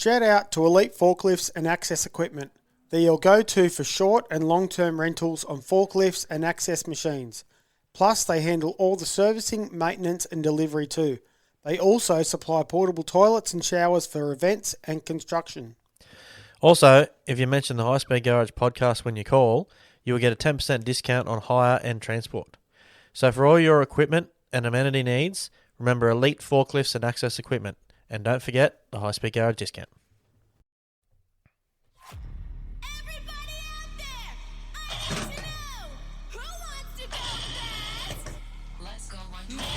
Shout out to Elite Forklifts and Access Equipment. They're your go-to for short and long-term rentals on forklifts and access machines. Plus, they handle all the servicing, maintenance and delivery too. They also supply portable toilets and showers for events and construction. Also, if you mention the High Speed Garage podcast when you call, you will get a 10% discount on hire and transport. So for all your equipment and amenity needs, remember Elite Forklifts and Access Equipment. And don't forget the High Speed Garage discount. Everybody out there, I want to know, who wants to go fast? Let's go 120.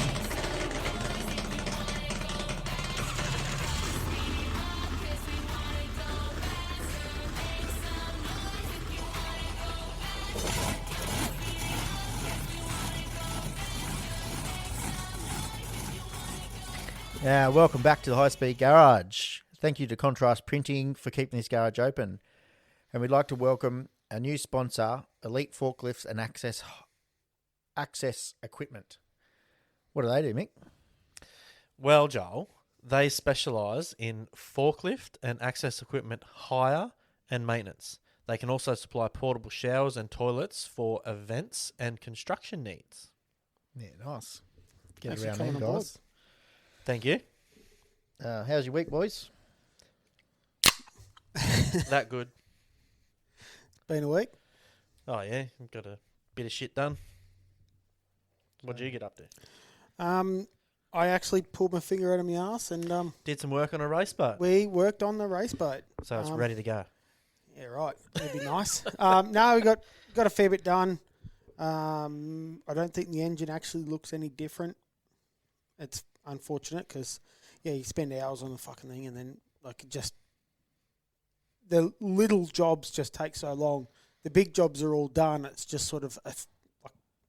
Welcome back to the High Speed Garage. Thank you to Contrast Printing for keeping this garage open. And we'd like to welcome our new sponsor, Elite Forklifts and Access Equipment. What do they do, Mick? Well, Joel, they specialise in forklift and access equipment hire and maintenance. They can also supply portable showers and toilets for events and construction needs. Yeah, nice. Get Thanks around for there, coming on board. guys. Thank you. How's your week, boys? That good. Been a week. Oh, yeah. Got a bit of shit done. What did you get up to? I actually pulled my finger out of my ass and Did some work on a race boat. we worked on the race boat. So it's ready to go. Yeah, right. That'd be nice. No, we got a fair bit done. I don't think the engine actually looks any different. It's unfortunate because, yeah, you spend hours on the fucking thing and then the little jobs just take so long. The big jobs are all done. It's just sort of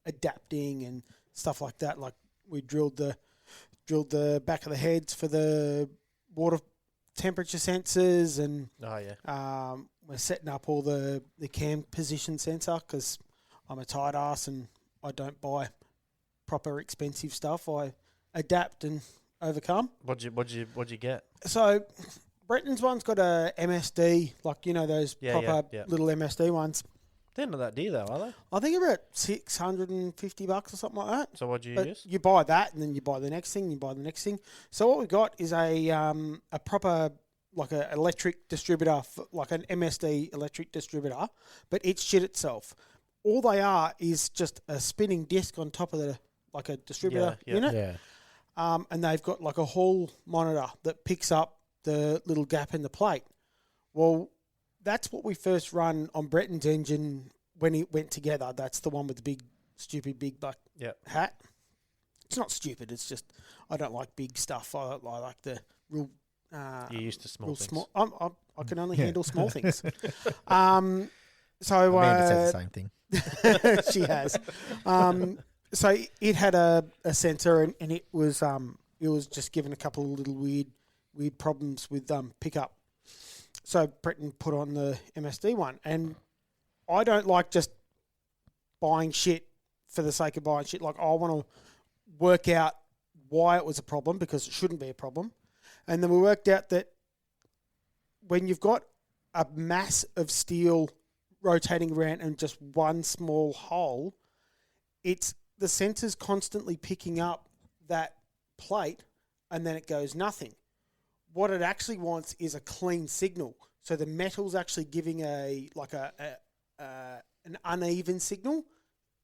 adapting and stuff like that. Like we drilled the back of the heads for the water temperature sensors and we're setting up all the cam position sensor because I'm a tight ass and I don't buy proper expensive stuff. I adapt and overcome. What'd you get? So Breton's one's got a MSD, like those proper little MSD ones. They're not that dear though, are they? I think about $650 or something like that. So what'd you But use? you buy that and then you buy the next thing. You buy the next thing. So what we got is a proper like a electric distributor, like an MSD electric distributor, but it shit itself. All they are is just a spinning disc on top of a distributor unit. Yeah. And they've got like a hall monitor that picks up the little gap in the plate. Well, that's what we first run on Breton's engine when it went together. That's the one with the big, stupid, big black hat. It's not stupid. It's just I don't like big stuff. I like the real. You're used to small things. I can only handle small things. So Amanda said the same thing. she has. So it had a sensor and it was just given a couple of little weird problems with pickup. So Breton put on the MSD one, and I don't like just buying shit for the sake of buying shit. Like I want to work out why it was a problem because it shouldn't be a problem, and then we worked out that when you've got a mass of steel rotating around and just one small hole, it's the sensor's constantly picking up that plate and then it goes nothing. What it actually wants is a clean signal. So the metal's actually giving an uneven signal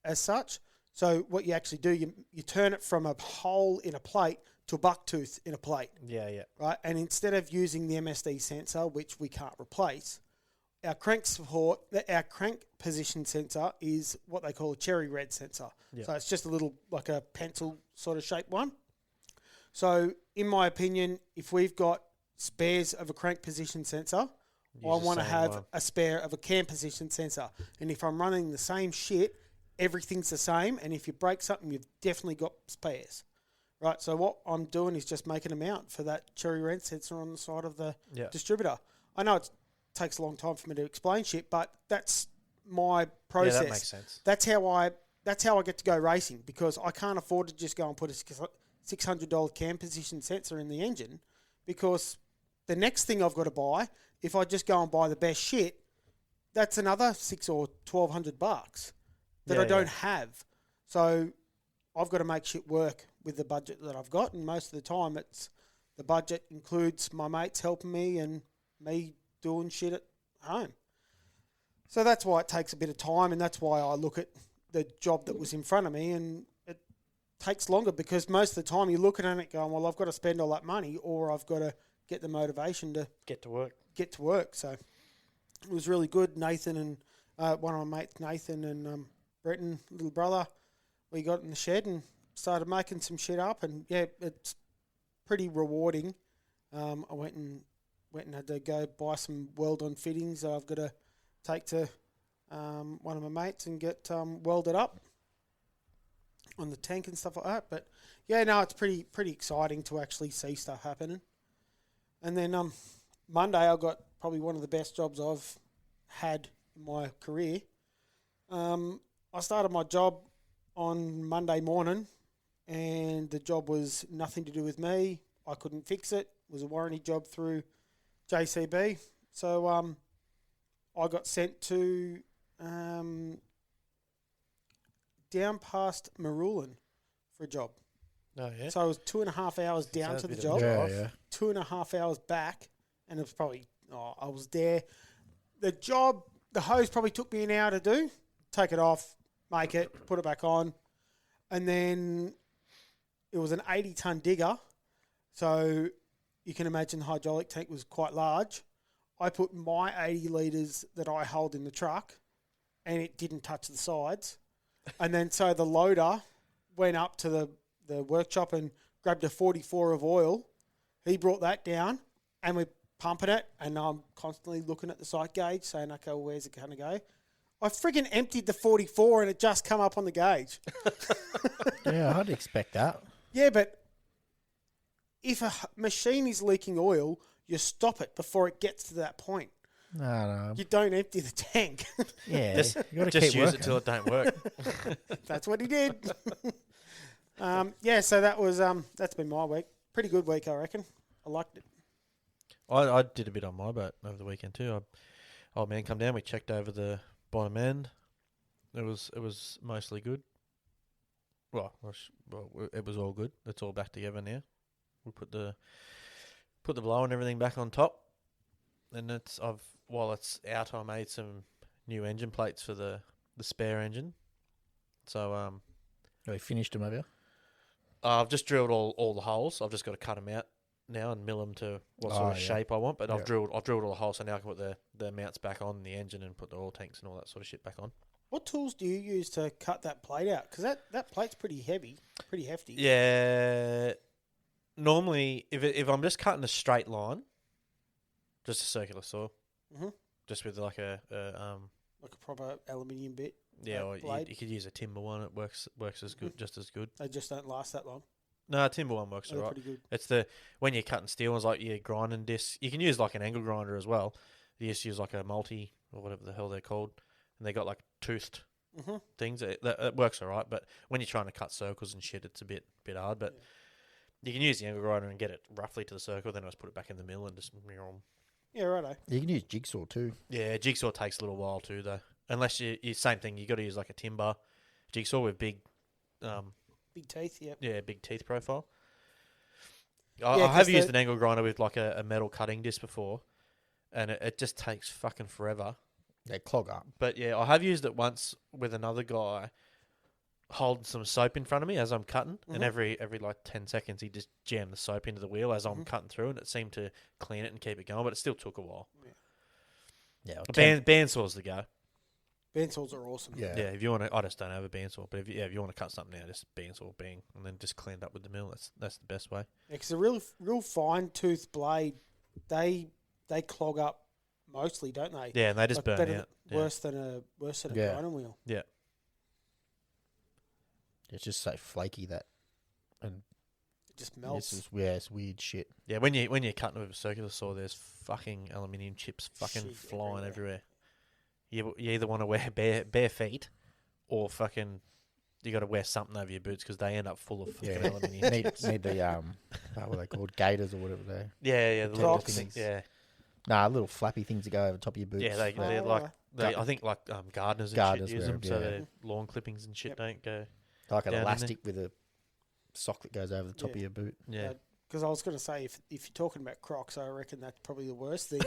as such. So what you actually do, you turn it from a hole in a plate to a bucktooth in a plate. Yeah. Right? And instead of using the MSD sensor, which we can't replace, our crank position sensor is what they call a cherry red sensor. Yeah. So it's just a little, like a pencil sort of shaped one. So in my opinion, if we've got spares of a crank position sensor, I want to have a spare of a cam position sensor. And if I'm running the same shit, everything's the same. And if you break something, you've definitely got spares. Right? So what I'm doing is just making a mount for that cherry red sensor on the side of the distributor. I know it takes a long time for me to explain shit, but that's my process. Yeah, that makes sense. That's how I get to go racing, because I can't afford to just go and put a $600 cam position sensor in the engine, because the next thing I've got to buy, if I just go and buy the best shit, that's another $600 or $1,200 that Yeah, I don't yeah. have. So I've got to make shit work with the budget that I've got, and most of the time it's the budget includes my mates helping me and me doing shit at home. So that's why it takes a bit of time, and that's why I look at the job that was in front of me, and it takes longer because most of the time you're looking at it going, well, I've got to spend all that money, or I've got to get the motivation to Get to work. get to work. So it was really good. Nathan and one of my mates, Nathan and Breton, little brother, we got in the shed and started making some shit up, and yeah, it's pretty rewarding. I went and had to go buy some weld-on fittings that I've got to take to one of my mates and get welded up on the tank and stuff like that. But yeah, no, it's pretty exciting to actually see stuff happening. And then Monday, I got probably one of the best jobs I've had in my career. I started my job on Monday morning, and the job was nothing to do with me. I couldn't fix it. It was a warranty job through JCB. So I got sent to down past Marulan for a job. Oh, yeah. So I was 2.5 hours down Sounds to the a bit job, of a Yeah, drive. yeah. 2.5 hours back, and it was probably, I was there. The job, the hose probably took me an hour to do. Take it off, make it, put it back on. And then it was an 80-ton digger. So you can imagine the hydraulic tank was quite large. I put my 80 litres that I hold in the truck, and it didn't touch the sides. And then so the loader went up to the workshop and grabbed a 44 of oil. He brought that down, and we're pumping it, and I'm constantly looking at the sight gauge, saying, okay, well, where's it going to go? I friggin' emptied the 44, and it just come up on the gauge. Yeah, I'd expect that. Yeah, but if a machine is leaking oil, you stop it before it gets to that point. No. You don't empty the tank. Yeah, Just- you got to Just keep use working. it till it don't work. That's what he did. Yeah, so that was that's been my week. Pretty good week, I reckon. I liked it. I did a bit on my boat over the weekend too. Old man come down. We checked over the bottom end. It was mostly good. Well, it was all good. It's all back together now. We put the blower and everything back on top, and while it's out, I made some new engine plates for the spare engine. So Oh, you finished them, have you? I've just drilled all the holes. I've just got to cut them out now and mill them to what sort of yeah. shape I want. But Yeah. I've drilled all the holes, so now I can put the mounts back on the engine and put the oil tanks and all that sort of shit back on. What tools do you use to cut that plate out? Because that plate's pretty heavy, pretty hefty. Yeah. Normally, if I'm just cutting a straight line, just a circular saw, Mhm. just with like a Like a proper aluminium bit. yeah, or blade. you could use a timber one. It works as good, just as good. They just don't last that long. No, a timber one works They're alright. pretty good. It's when you're cutting steel, it's like your grinding disc. You can use like an angle grinder as well. You just use like a multi or whatever the hell they're called, and they got like toothed Mhm. things. That works alright, but when you're trying to cut circles and shit, it's a bit hard. But you can use the angle grinder and get it roughly to the circle. Then I just put it back in the mill and just Yeah, righto. You can use jigsaw too. yeah. Jigsaw takes a little while too, though. Unless you same thing, you got to use like a timber jigsaw with big, Big teeth, yeah. big teeth profile. Yeah, I 'cause have used the- an angle grinder with like a metal cutting disc before, and it just takes fucking forever. They clog up. But yeah, I have used it once with another guy holding some soap in front of me as I'm cutting, and every like 10 seconds he just jammed the soap into the wheel as I'm cutting through, and it seemed to clean it and keep it going, but it still took a while. Yeah, A bandsaw's the go. Bandsaws are awesome. yeah. Yeah, if you want to, I just don't have a bandsaw, but if you want to cut something out, just bandsaw, bang, and then just clean it up with the mill. That's the best way. Because a real fine tooth blade, they clog up mostly, don't they? Yeah, and they just Like burn better out. than- Worse than a Yeah. grinding wheel. Yeah. It's just so flaky that, and It just melts. it's weird shit. Yeah, when you're cutting with a circular saw, there's fucking aluminium chips fucking Shit flying everywhere. everywhere. You either want to wear bare feet, or fucking you got to wear something over your boots because they end up full of fucking Yeah. aluminium. need the what were they called? Gators or whatever they. Yeah, the little Crocs. things. Yeah, Nah, little flappy things that go over the top of your boots. yeah, they're Oh, like right. I think like gardeners and Gardeners shit use wear them, them, so yeah. their lawn clippings and shit Yep. don't go. like an down in elastic with a sock that goes over the top Yeah. of your boot. Yeah, Because I was going to say, if you're talking about Crocs, I reckon that's probably the worst thing.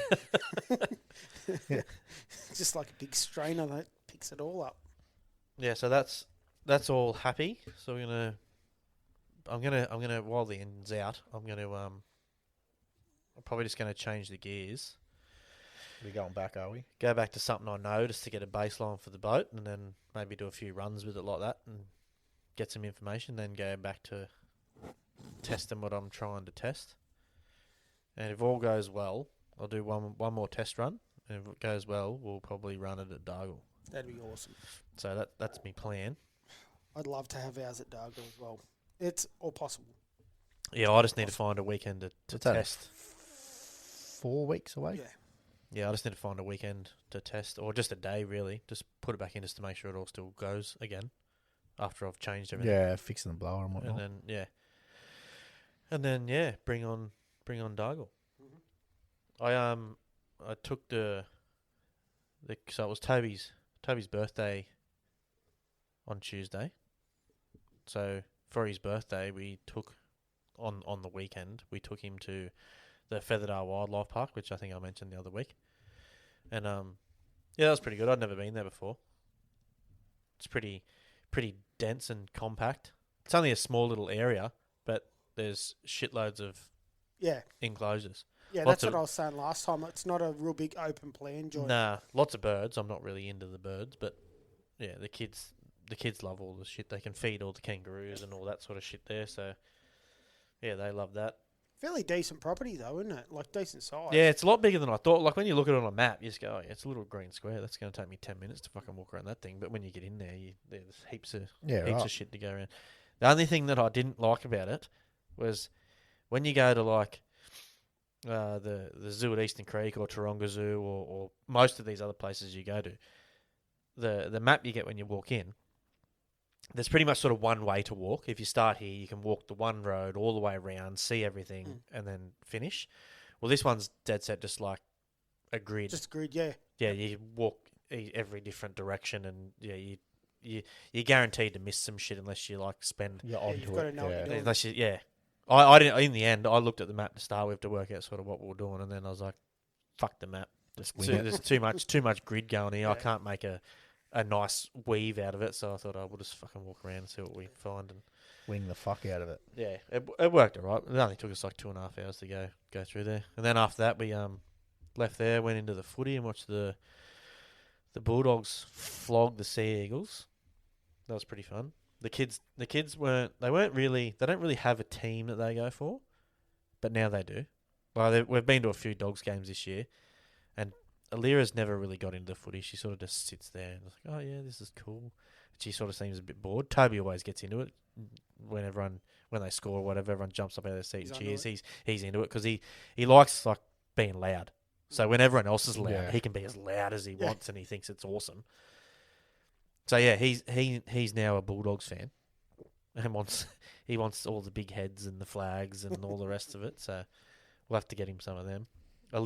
Just like a big strainer that picks it all up. yeah. So that's all happy. So I'm gonna while the end's out, I'm probably just gonna change the gears. We're going back, are we? Go back to something I know just to get a baseline for the boat, and then maybe do a few runs with it like that, and get some information. Then go back to testing what I'm trying to test. And if all goes well, I'll do one more test run. And if it goes well, we'll probably run it at Dargle. That'd be awesome. So that's my plan. I'd love to have ours at Dargle as well. It's all possible. Yeah, I just need to find a weekend to What's that, test. 4 weeks away. Yeah. Yeah, I just need to find a weekend to test, or just a day really. Just put it back in just to make sure it all still goes again after I've changed everything. Yeah, fixing the blower and whatnot. And then bring on Dargle. I took so it was Toby's birthday on Tuesday. So for his birthday, we took on the weekend. We took him to the Featherdale Wildlife Park, which I think I mentioned the other week, and that was pretty good. I'd never been there before. It's pretty dense and compact. It's only a small little area, but there's shitloads of Yeah. enclosures. Yeah, Lots that's what of- I was saying last time. It's not a real big open plan joint. Nah, lots of birds. I'm not really into the birds, but yeah, the kids love all the shit. They can feed all the kangaroos and all that sort of shit there. So yeah, they love that. Fairly decent property though, isn't it? Like decent size. Yeah, it's a lot bigger than I thought. Like when you look at it on a map, you just go, oh, yeah, it's a little green square. That's going to take me 10 minutes to fucking walk around that thing. But when you get in there, there's heaps of shit to go around. The only thing that I didn't like about it was when you go to like the zoo at Eastern Creek or Taronga Zoo or most of these other places you go to, the map you get when you walk in, there's pretty much sort of one way to walk. If you start here, you can walk the one road all the way around, see everything, and then finish. Well, this one's dead set just like a grid. Just agreed, yeah. Yeah, you walk every different direction, and yeah, you're guaranteed to miss some shit unless you like spend. You're Yeah, onto you've got to know what yeah. you're doing. Unless you, yeah. I didn't. In the end, I looked at the map to start with to work out sort of what we were doing, and then I was like, "Fuck the map. There's too much grid going here. I can't make a nice weave out of it." So I thought I would just fucking walk around and see what we find. And Wing the fuck out of it. yeah, it worked alright. It only took us like 2.5 hours to go through there, and then after that we left there, went into the footy and watched the Bulldogs flog the Sea Eagles. That was pretty fun. The kids they don't really have a team that they go for, but now they do. Well, we've been to a few Dogs games this year, and Alira's never really got into the footy. She sort of just sits there and is like, oh yeah, this is cool. She sort of seems a bit bored. Toby always gets into it when they score or whatever. Everyone jumps up out of their seat and cheers. He's into it because he likes like being loud. So when everyone else is loud, he can be as loud as he wants, and he thinks it's awesome. So yeah, he's now a Bulldogs fan, and he wants all the big heads and the flags and all the rest of it. So we'll have to get him some of them. I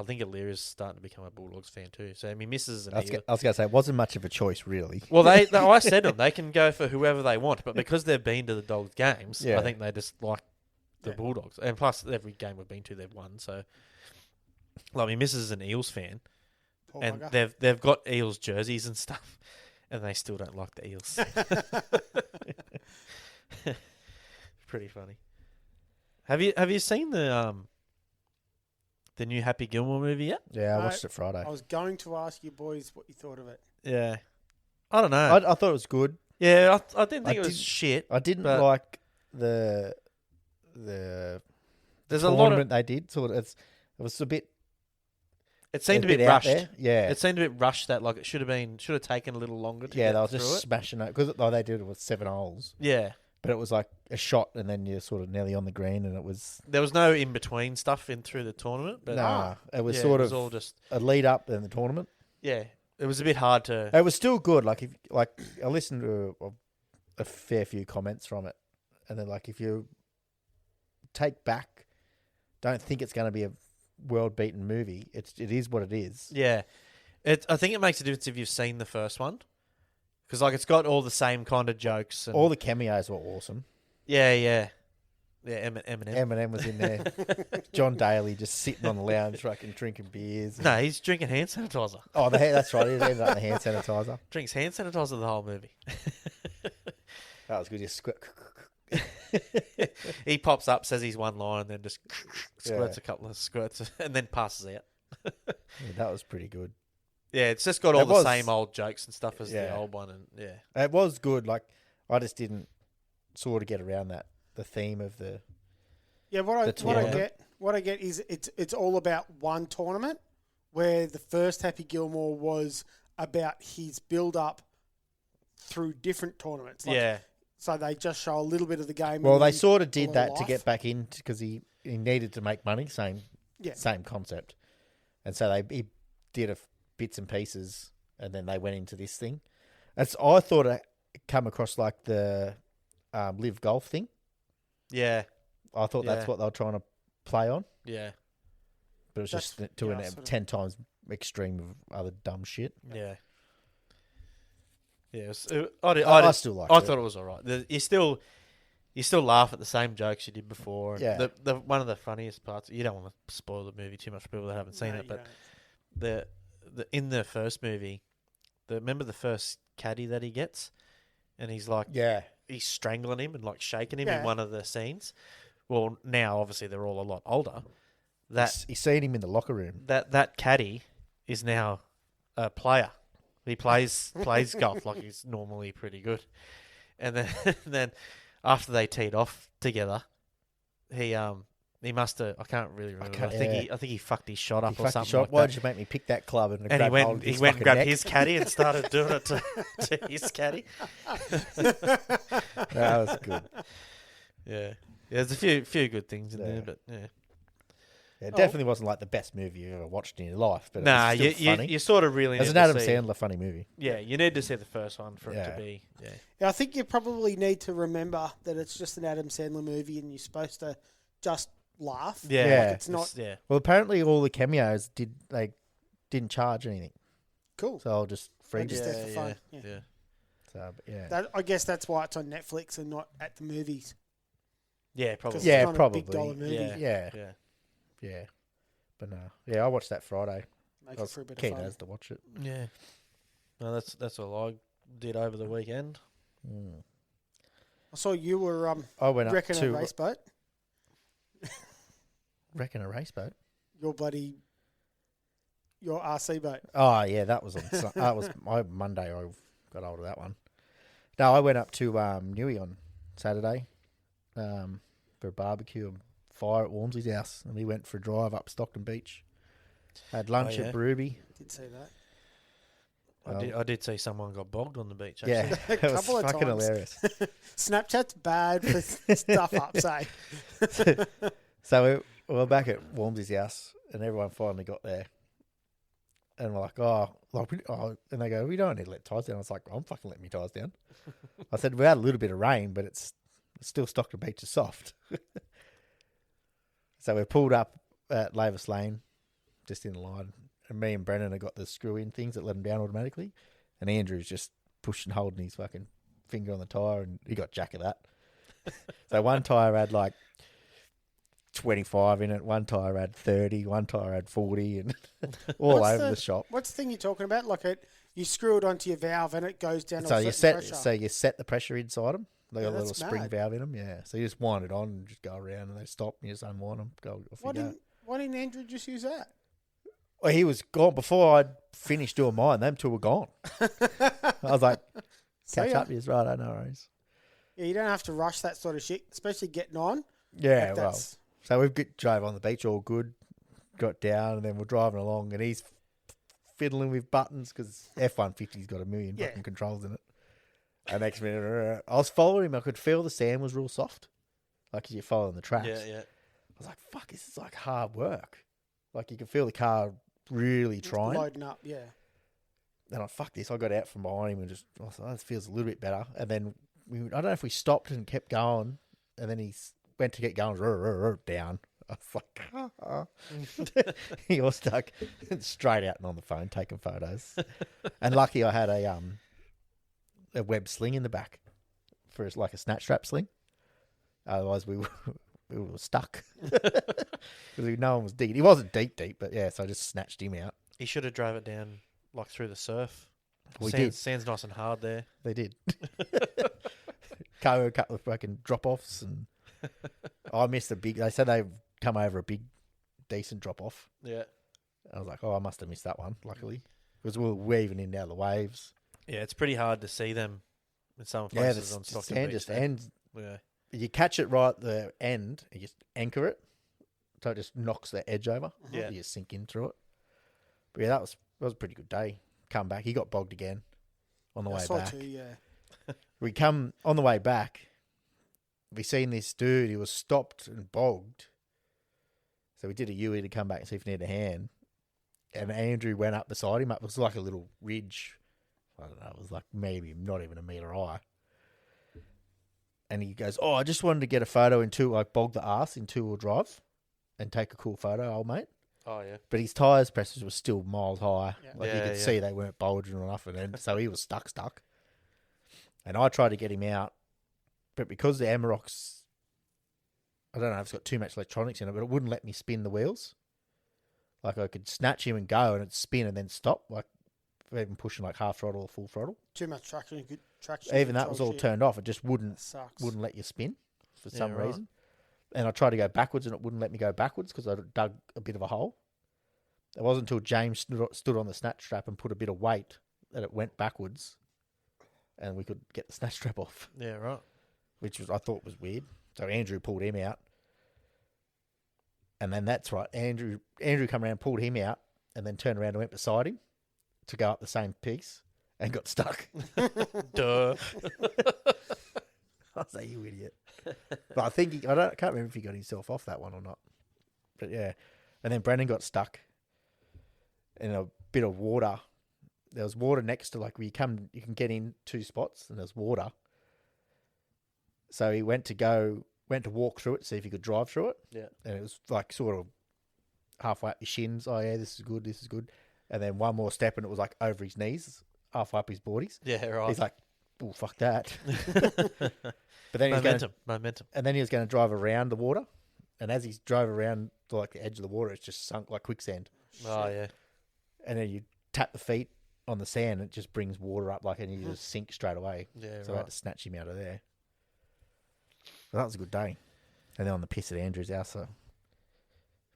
think Alira's starting to become a Bulldogs fan too. So my missus and I was going to say, it wasn't much of a choice, really. well, I said to them they can go for whoever they want, but because they've been to the Dogs games, Yeah. I think they just like the Bulldogs, and plus every game we've been to, they've won. So, like my missus is an Eels fan, Poor and bugger. they've got Eels jerseys and stuff, and they still don't like the Eels. Pretty funny. Have you seen the new Happy Gilmore movie yet? Yeah, I No, watched it Friday. I was going to ask you boys what you thought of it. Yeah, I don't know. I thought it was good. Yeah, I didn't think it was didn't- shit. I didn't But- like the There's a lot tournament of. they did. Sort of, it was a bit. It seemed a bit out rushed. there. Yeah, It seemed a bit rushed. That like it should have taken a little longer. To yeah. get They were through just it. smashing it because they did it with 7 holes, Yeah, but it was like a shot and then you're sort of nearly on the green, and it was there was no in between stuff in through the tournament. But it was yeah, sort it was of all just a lead up in the tournament. yeah. It was a bit hard to. It was still good. Like I listened to a fair few comments from it, and they're like, if you take back, don't think it's going to be a world beaten movie. It is what it is. Yeah. I think it makes a difference if you've seen the first one. Because, like, it's got all the same kind of jokes. And, All the cameos were awesome. yeah. Yeah, Eminem. Eminem was in there. John Daly just sitting on the lounge, fucking drinking beers. No, he's drinking hand sanitizer. Oh, that's right. He ended up in the hand sanitizer. Drinks hand sanitizer the whole movie. That was good. Just squirt. He pops up, says he's one line, and then just squirts Yeah. a couple of squirts, and then passes out. Yeah, that was pretty good. Yeah, it's just got all It the was- same old jokes and stuff as the Yeah. old one, and yeah. It was good. Like, I just didn't sort of get around that. The theme of the... Yeah, what I tournament. get is it's all about one tournament, where the first Happy Gilmore was about his build up through different tournaments. Like, Yeah. So they just show a little bit of the game. Well, and they then sort of did all that of to life. get back in because he needed to make money. Same concept. And so he did bits and pieces, and then they went into this thing. I thought it come across like the live golf thing. Yeah. I thought that's Yeah. what they were trying to play on, Yeah. but it was That's- just doing yeah, it sort of. 10 times extreme of other dumb shit. Yeah. Yeah. I still liked I it. thought it was all right. You still laugh at the same jokes you did before. and Yeah. The one of the funniest parts. You don't want to spoil the movie too much for people that haven't seen No, it, you but don't. the in the first movie, remember the first caddy that he gets, and he's like Yeah. he's strangling him and like shaking him Yeah. in one of the scenes. Well, now obviously they're all a lot older. That He's seen him in the locker room. that caddy is now a player. He plays golf like he's normally pretty good, and then then after they teed off together, he must have, I can't really remember. can't- I think yeah. I think he fucked his shot up He or fucked something his shot. like Why that. did you make me pick that club? And grab hold of he his went and fucking grabbed neck? his caddy and started doing it to his caddy. That was good. Yeah, there's a few good things in Yeah. there, but yeah. Yeah, it definitely wasn't like the best movie you ever watched in your life, but Nah, it was still funny. you sort of really As need an to Adam see, Sandler funny movie. Yeah, you need to see the first one for it Yeah. to be. Yeah, Yeah, I think you probably need to remember that it's just an Adam Sandler movie, and you're supposed to just laugh. yeah, Yeah. It's not yeah. Well, apparently all the cameos didn't charge anything, cool. so I'll just free Just yeah, there for fun. yeah, Yeah. yeah. So, but yeah, That, I guess that's why it's on Netflix and not at the movies. Yeah, 'Cause probably. it's Yeah, not probably. a big dollar movie. Yeah. yeah, Yeah. But no, yeah, I watched that Friday. Make I it was for a bit keen of fun. as to watch it. Yeah. No, that's all I did over the weekend. Mm. I saw you were I went up wrecking a to race boat. wrecking a race boat. Your RC boat. Oh yeah, that was that was my Monday. I got hold of that one. No, I went up to Newey on Saturday for a barbecue and fire at Walmsley's house, and we went for a drive up Stockton Beach. Had lunch yeah. at Ruby. Did see that. I did see someone got bogged on the beach. Yeah, Actually. it was couple of fucking times. hilarious. Snapchat's bad for stuff up, say. So we were back at Walmsley's house, and everyone finally got there. And we're like, and they go, we don't need to let ties down. I was like, I'm fucking letting my ties down. I said, we had a little bit of rain, but it's still Stockton Beach is soft. So we pulled up at Lavis Lane, just in the line. And me and Brennan have got the screw-in things that let them down automatically. And Andrew's just pushing, holding his fucking finger on the tyre, and he got jack of that. So one tyre had like 25 in it, one tyre had 30, one tyre had 40, and all What's over the shop. What's the thing you're talking about? Like you screw it onto your valve and it goes down. So to a you certain set pressure. you set the pressure inside them. They got a Yeah, little that's spring mad. valve in them. Yeah. So you just wind it on and just go around, and they stop, and you just unwind them. Go off Why you go. didn't Andrew just use that? Well, he was gone before I'd finished doing mine. Them two were gone. I was like, See catch ya. up, yes, right? I know worries. Yeah, you don't have to rush that sort of shit, especially getting on. Yeah, Like, well, that's- so we've drove on the beach all good, got down, and then we're driving along, and he's fiddling with buttons because F-150's got a million Yeah. fucking controls in it. And next minute, I was following him. I could feel the sand was real soft, like as you're following the tracks. Yeah, yeah. I was like, fuck, this is like hard work. Like you can feel the car really trying. Loading up, yeah. And I fuck this. I got out from behind him and just, I was like, oh, this feels a little bit better. And then I don't know if we stopped and kept going, and then he went to get going, down. I was like, he was stuck straight out and on the phone taking photos. And lucky I had a web sling in the back for like a snatch strap sling. Otherwise we were stuck because no one was deep. He wasn't deep, but yeah. So I just snatched him out. He should have drove it down like through the surf. We did. Sand's nice and hard there. They did. A couple of fucking drop offs, and I missed a big. They said they've come over a big, decent drop off. Yeah. I was like, oh, I must have missed that one. Luckily, because we were weaving in and out of the waves. Yeah, it's pretty hard to see them in some Yeah, places on the Stockton sand Beach. just there. ends. Yeah. You catch it right at the end, you just anchor it, so it just knocks the edge over. Yeah. You just sink in through it. But yeah, that was a pretty good day. Come back, he got bogged again on the I way saw back. too, yeah. We come on the way back. We seen this dude. He was stopped and bogged. So we did a UE to come back and see if he needed a hand. And Andrew went up beside him. It was like a little ridge. I don't know. It was like maybe not even a metre high. And he goes, "Oh, I just wanted to get a photo like bogged the arse in 2-wheel drive and take a cool photo, old mate." Oh, yeah. But his tyres pressures were still miles high. Yeah. Like you Yeah, could yeah. see they weren't bulging enough. And so he was stuck. And I tried to get him out. But because the Amarok's, I don't know if it's got too much electronics in it, but it wouldn't let me spin the wheels. Like I could snatch him and go and it'd spin and then stop. Like even pushing like half throttle or full throttle. Too much traction. Even that was all shit. turned off. It just wouldn't Sucks. let you spin for Yeah, some right. reason. And I tried to go backwards and it wouldn't let me go backwards because I dug a bit of a hole. It wasn't until James stood on the snatch strap and put a bit of weight that it went backwards and we could get the snatch strap off, Yeah, right. which I thought was weird. So Andrew pulled him out. And then that's right. Andrew come around, pulled him out and then turned around and went beside him to go up the same piece and got stuck. Duh. I was like, you idiot. But I think I can't remember if he got himself off that one or not. But yeah. And then Brandon got stuck in a bit of water. There was water next to like where you can get in 2 spots and there's water. So he went to walk through it, see if he could drive through it. Yeah. And it was like sort of halfway up his shins. Oh yeah, this is good. And then one more step and it was like over his knees, halfway up his boardies. Yeah, right. He's like, oh, fuck that. But then Momentum. and then he was going to drive around the water. And as he drove around to like the edge of the water, it's just sunk like quicksand. Oh, yeah. And then you tap the feet on the sand, and it just brings water up, like, and you just sink straight away. Yeah, So I had to snatch him out of there. But that was a good day. And then on the piss at Andrew's house, I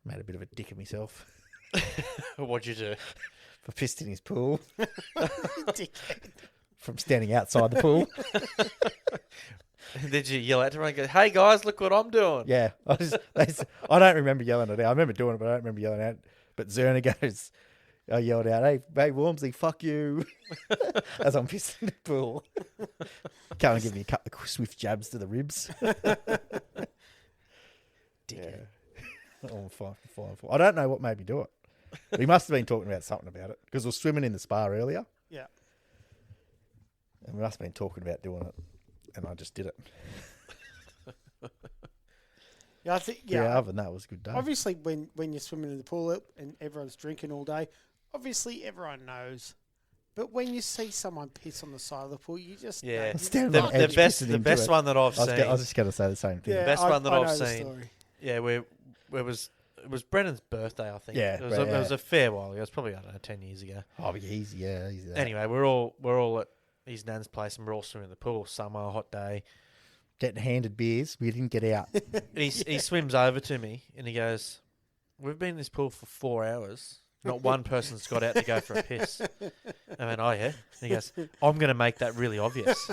made a bit of a dick of myself What'd you do? for pissed in his pool from standing outside the pool. Did you yell out to everyone and go, "Hey, guys, look what I'm doing"? Yeah, I don't remember yelling it out. I remember doing it, but I don't remember yelling out. But Zerna goes, I yelled out, "Hey, Wormsley, fuck you," as I'm pissing in the pool. Come and give me a couple of swift jabs to the ribs. Dickhead. Oh, fine. I don't know what made me do it. We must have been talking about something about it because we were swimming in the spa earlier. Yeah. And we must have been talking about doing it. And I just did it. Yeah, I think, Yeah, other than that, it was a good day. obviously, when you're swimming in the pool and everyone's drinking all day, obviously everyone knows. But when you see someone piss on the side of the pool, you just Yeah. know. Standing on The edge, best, pissing the into best it. one that I've I seen. was just going to say the same thing. Yeah, best one that I I've know the seen. story. Yeah, it was Brennan's birthday, I think. Yeah, it was a fair while ago. It was probably, I don't know, 10 years ago. Oh, yeah, easy. Yeah, easy. That. Anyway, we're all at his nan's place and we're all swimming in the pool. Summer, hot day. Getting handed beers. We didn't get out. And he swims over to me and he goes, "We've been in this pool for 4 hours. Not one person's got out to go for a piss." I went, "Oh, yeah?" And he goes, "I'm going to make that really obvious."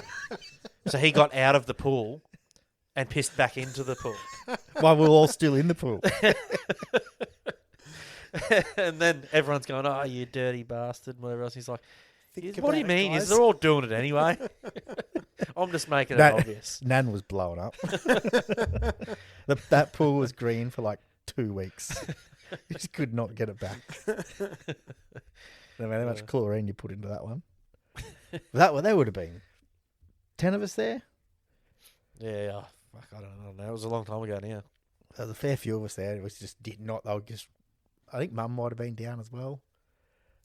So he got out of the pool and pissed back into the pool. While we're all still in the pool. And then everyone's going, "Oh, you dirty bastard," and whatever else. He's like, Think "What do you about it, mean? guys. They're all doing it anyway." I'm just making it obvious. Nan was blowing up. That pool was green for like 2 weeks. You just could not get it back. No matter how much chlorine you put into that one. There would have been 10 of us there. Yeah, oh, fuck, I don't know. It was a long time ago now. There was a fair few of us there. It was just did not. They were just. I think Mum might have been down as well,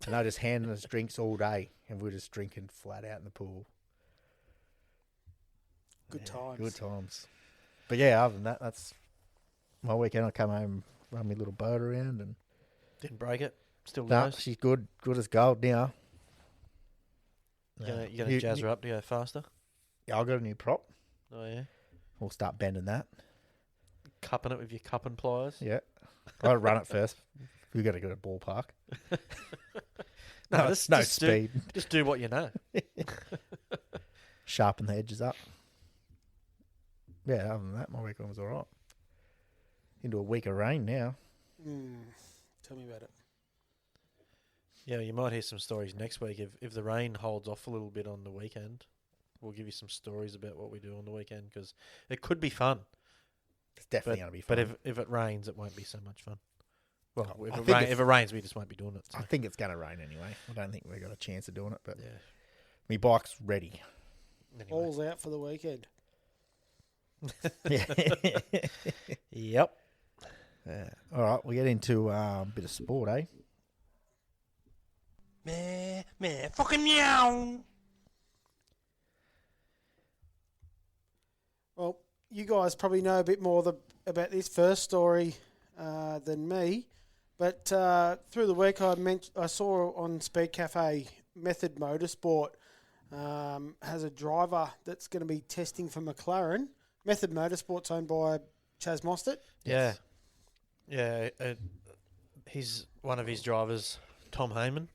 and they were just handing us drinks all day, and we were just drinking flat out in the pool. Good times. Good times. But yeah, other than that, that's my weekend. I come home, run my little boat around, and Didn't break it. Still no, goes. she's good as gold now. You gonna jazz her up to go faster? Yeah, I got a new prop. Oh yeah. We'll start bending that. Cupping it with your cupping pliers. Yeah, I run it first. We got to go to ballpark. No, no just speed. Just do what you know. Sharpen the edges up. Yeah, other than that, my weekend was all right. Into a week of rain now. Tell me about it. Yeah, you might hear some stories next week if the rain holds off a little bit on the weekend. We'll give you some stories about what we do on the weekend because it could be fun. It's definitely going to be fun. But if it rains, it won't be so much fun. Well, if it rains, we just won't be doing it. So. I think it's going to rain anyway. I don't think we've got a chance of doing it, but Yeah. my bike's ready. Anyway. All's out for the weekend. Yeah. Yep. Yeah. All right, we get into a bit of sport, eh? Meh, fucking meow. Well, you guys probably know a bit more about this first story than me, but through the week I saw on Speed Cafe Method Motorsport has a driver that's going to be testing for McLaren. Method Motorsport's owned by Chaz Mostert. Yeah. Yeah. He's one of his drivers, Tom Heyman.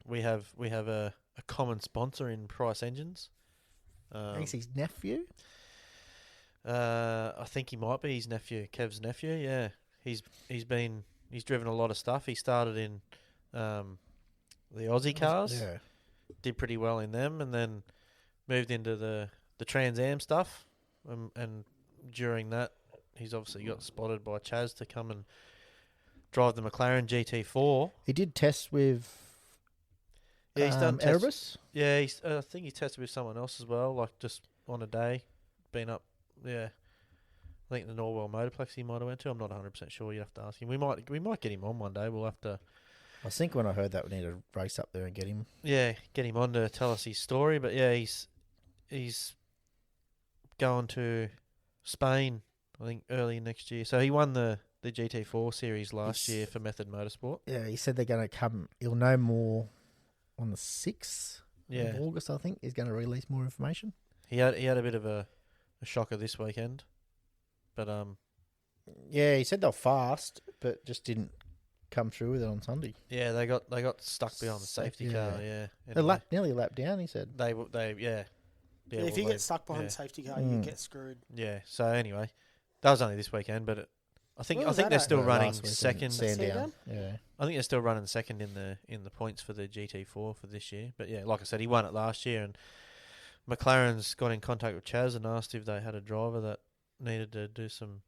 We have a common sponsor in Price Engines. I think it's his nephew. I think he might be his nephew, Kev's nephew. Yeah, he's driven a lot of stuff. He started in the Aussie cars, Yeah. did pretty well in them, and then moved into the Trans Am stuff. And during that, he's obviously got spotted by Chaz to come and drive the McLaren GT4. He did test with Yeah, he's done Erebus. Yeah, I think he tested with someone else as well, like just on a day, been up. Yeah, I think the Norwell Motorplex he might have went to. I'm not 100% sure. You have to ask him. We might get him on one day. We'll have to. I think when I heard that, we need to race up there and get him. Yeah, get him on to tell us his story. But yeah, he's going to Spain, I think, early next year. So he won the GT4 series last year for Method Motorsport. Yeah, he said they're going to come. He'll know more on the 6th of August, I think. He's going to release more information. He had a bit of a shocker this weekend, but Yeah, he said they were fast, but just didn't come through with it on Sunday. yeah, they got stuck behind the safety car. Yeah, Nearly a lap down, he said. They yeah. If you well, get stuck behind yeah. the safety car, you get screwed. Yeah. So anyway, that was only this weekend, but I think Where was they're that still at? running Last weekend, second. Sandown. Yeah. I think they're still running second in the points for the GT4 for this year. But yeah, like I said, he won it last year, and McLaren's got in contact with Chaz and asked if they had a driver that needed to do some.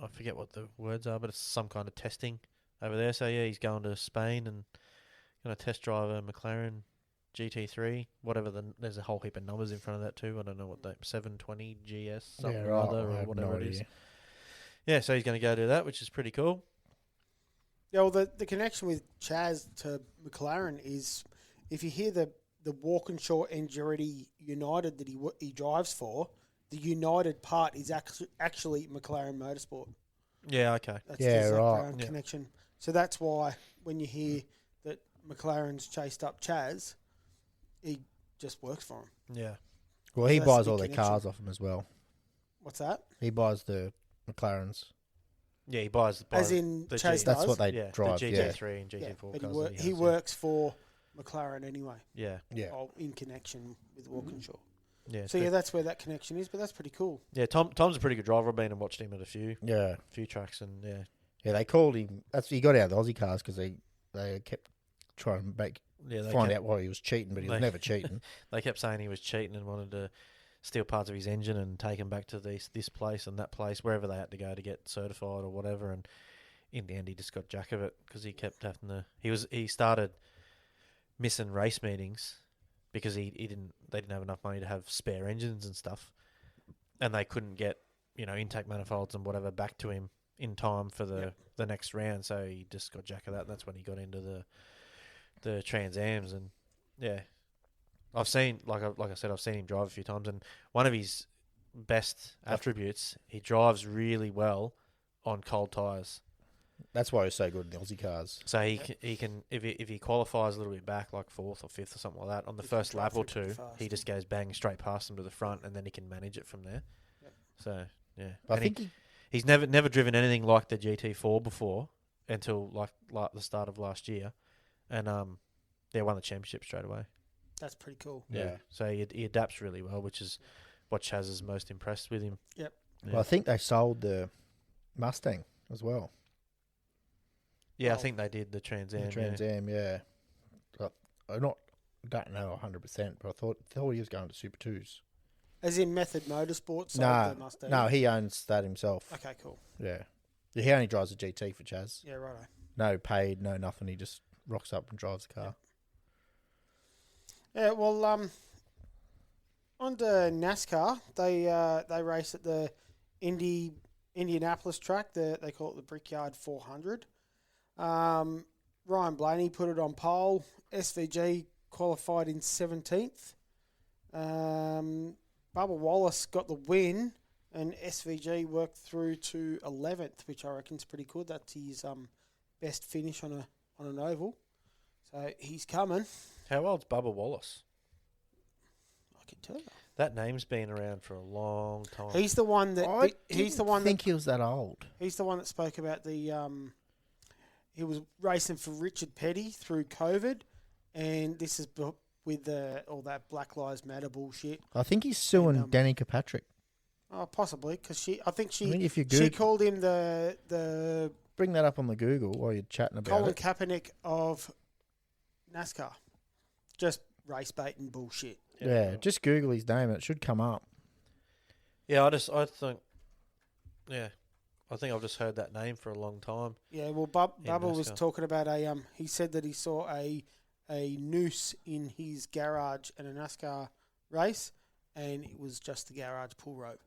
I forget what the words are, but it's some kind of testing over there. So yeah, he's going to Spain and going to test drive a McLaren GT3, whatever there's a whole heap of numbers in front of that too. I don't know what that 720 GS something or other or whatever it is. Yeah, so he's going to go do that, which is pretty cool. Yeah, well, the connection with Chaz to McLaren is if you hear the Walkinshaw Endurity United that he drives for, the United part is actually McLaren Motorsport. Yeah, okay. That's Yeah, the right. background connection. So that's why when you hear that McLaren's chased up Chaz, he just works for him. Yeah. Well, he That's the buys big all their connection. cars off him as well. What's that? He buys the McLarens. Yeah, he buys As in the Chaz G- That's does? what they yeah, drive. the Yeah. GT3 and GT4 but cars. he works for McLaren anyway. Yeah. Yeah. In connection with Walkinshaw. Yeah. So yeah, that's where that connection is. But that's pretty cool. Yeah, Tom's a pretty good driver. I've been and watched him at a few Yeah. tracks, and yeah. Yeah, they called him. He got out of the Aussie cars because they kept trying to find out why he was cheating, but he was never cheating. They kept saying he was cheating and wanted to steal parts of his engine and take him back to this place and that place, wherever they had to go to get certified or whatever. And in the end, he just got jack of it because he kept having to. He started missing race meetings because they didn't have enough money to have spare engines and stuff. and they couldn't get intake manifolds and whatever back to him in time for the next round, so he just got jack of that. And that's when he got into the Trans Ams, and yeah, I've seen like I said, I've seen him drive a few times, and one of his best attributes, he drives really well on cold tyres. That's why he's so good in the Aussie cars. So he can if he qualifies a little bit back, like 4th or 5th or something like that, on the first lap or two, he just goes bang straight past them to the front, and then he can manage it from there. Yep. So yeah, I think he's never driven anything like the GT4 before until like the start of last year, and they won the championship straight away. That's pretty cool. Yeah. So he adapts really well, which is what Chaz is most impressed with him. Yep. Yeah. Well, I think they sold the Mustang as well. Yeah, I think they did the Trans Am. The Trans Am, yeah. But I don't know 100%, but I thought he was going to Super 2s. As in Method Motorsports? No, the Mustang? no, he owns that himself. Okay, cool. Yeah. He only drives a GT for Chaz. Yeah, righto. No paid, no nothing. He just rocks up and drives the car. Yeah, well, on to NASCAR. They race at the Indianapolis track. They call it the Brickyard 400. Ryan Blaney put it on pole. SVG qualified in 17th. Bubba Wallace got the win, and SVG worked through to 11th, which I reckon is pretty good. That's his best finish on an oval. So he's coming. How old's Bubba Wallace? I can tell you. That name's been around for a long time. He's the one that I he's the one think he was that old. He's the one that spoke about the. He was racing for Richard Petty through COVID, and this is with all that Black Lives Matter bullshit. I think he's suing And, Danica Patrick. Oh, possibly because I think she if you she called him the bring that up on the Google while you're chatting about Colin it. Kaepernick of NASCAR, just race baiting bullshit. Yeah, just Google his name. It should come up. Yeah, I think I've just heard that name for a long time. Yeah, well, In Bubba was NASCAR. talking about he said that he saw a noose in his garage at a NASCAR race, and it was just the garage pull rope.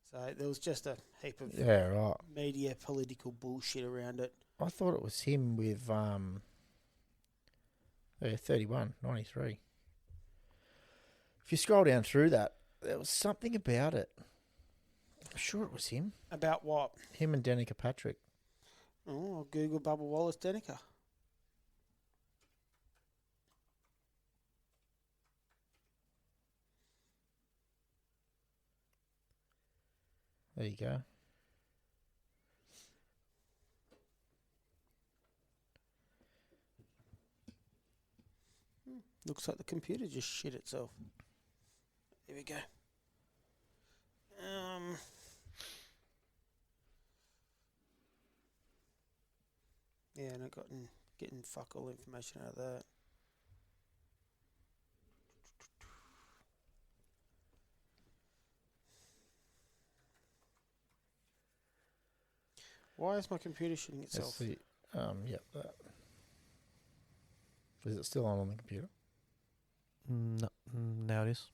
So there was just a heap of Yeah, right. media political bullshit around it. I thought it was him with 31, 93. If you scroll down through that, there was something about it. I'm sure it was him. About what? Him and Danica Patrick. Oh, I'll Google Bubba Wallace Danica. There you go. Looks like the computer just shit itself. There we go. Yeah, and I got getting fuck all information out of that. Why is my computer shitting Let's itself? see. Yep. That. Is it still on the computer? No, now it is.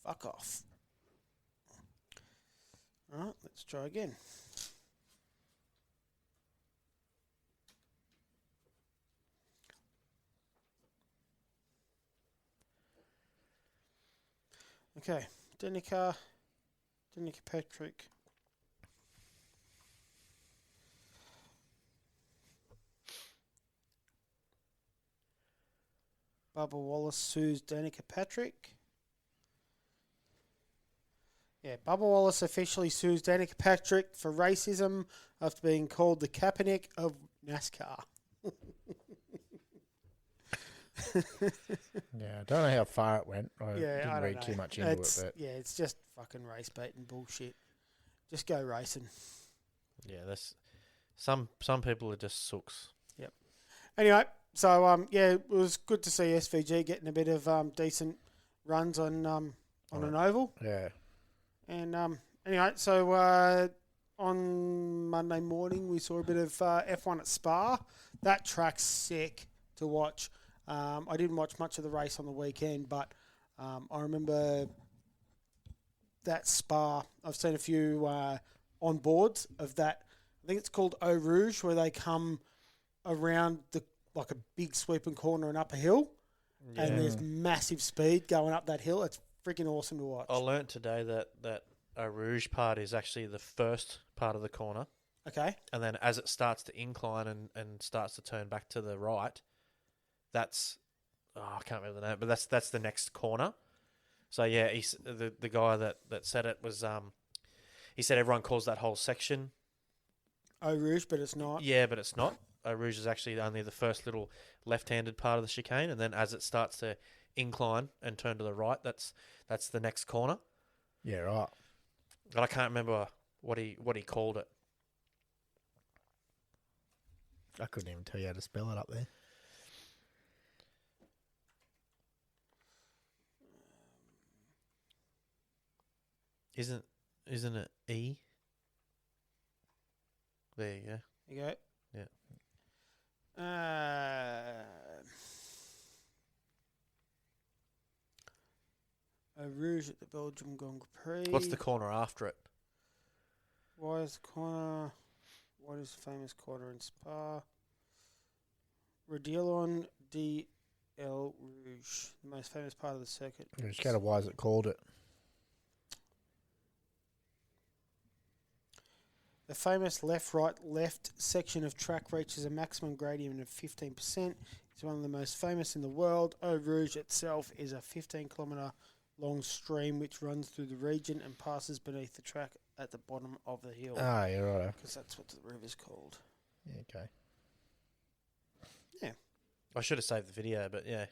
Fuck off. Alright, let's try again. Okay, Danica Patrick. Bubba Wallace sues Danica Patrick. Yeah, Bubba Wallace officially sues Danica Patrick for racism after being called the Kaepernick of NASCAR. Yeah, I don't know how far it went. I didn't I don't read know. too much into it. But Yeah, it's just fucking race baiting bullshit. Just go racing. Yeah, that's some people are just sooks. Anyway, so yeah, it was good to see SVG getting a bit of decent runs on an oval. yeah, And anyway, so on Monday morning we saw a bit of F1 at Spa. That track's sick to watch. I didn't watch much of the race on the weekend, but I remember that spa. I've seen a few on boards of that. I think it's called Eau Rouge, where they come around like a big sweeping corner and up a hill, and there's massive speed going up that hill. It's freaking awesome to watch. I learnt today that Eau Rouge part is actually the first part of the corner. Okay. And then as it starts to incline and starts to turn back to the right, that's... Oh, I can't remember the name, but that's the next corner. So, yeah, the guy that said it was... he said everyone calls that whole section... Eau Rouge, but it's not. Yeah, but it's not. Eau Rouge is actually only the first little left-handed part of the chicane, and then as it starts to incline and turn to the right, that's the next corner. Yeah, right. But I can't remember what he called it. I couldn't even tell you how to spell it up there. Isn't it E? There you go. You go. Yeah. Eau Rouge at the Belgium Grand Prix. What's the corner after it? Why is the corner? What is the famous corner in Spa? Rodillon de El Rouge, the most famous part of the circuit. Just kind of why is it called it? The famous left-right-left section of track reaches a maximum gradient of 15%. It's one of the most famous in the world. Eau Rouge itself is a 15-kilometre long stream which runs through the region and passes beneath the track at the bottom of the hill. Ah, yeah, right. Because that's what the river's called. Yeah, okay. Yeah. I should have saved the video, but yeah.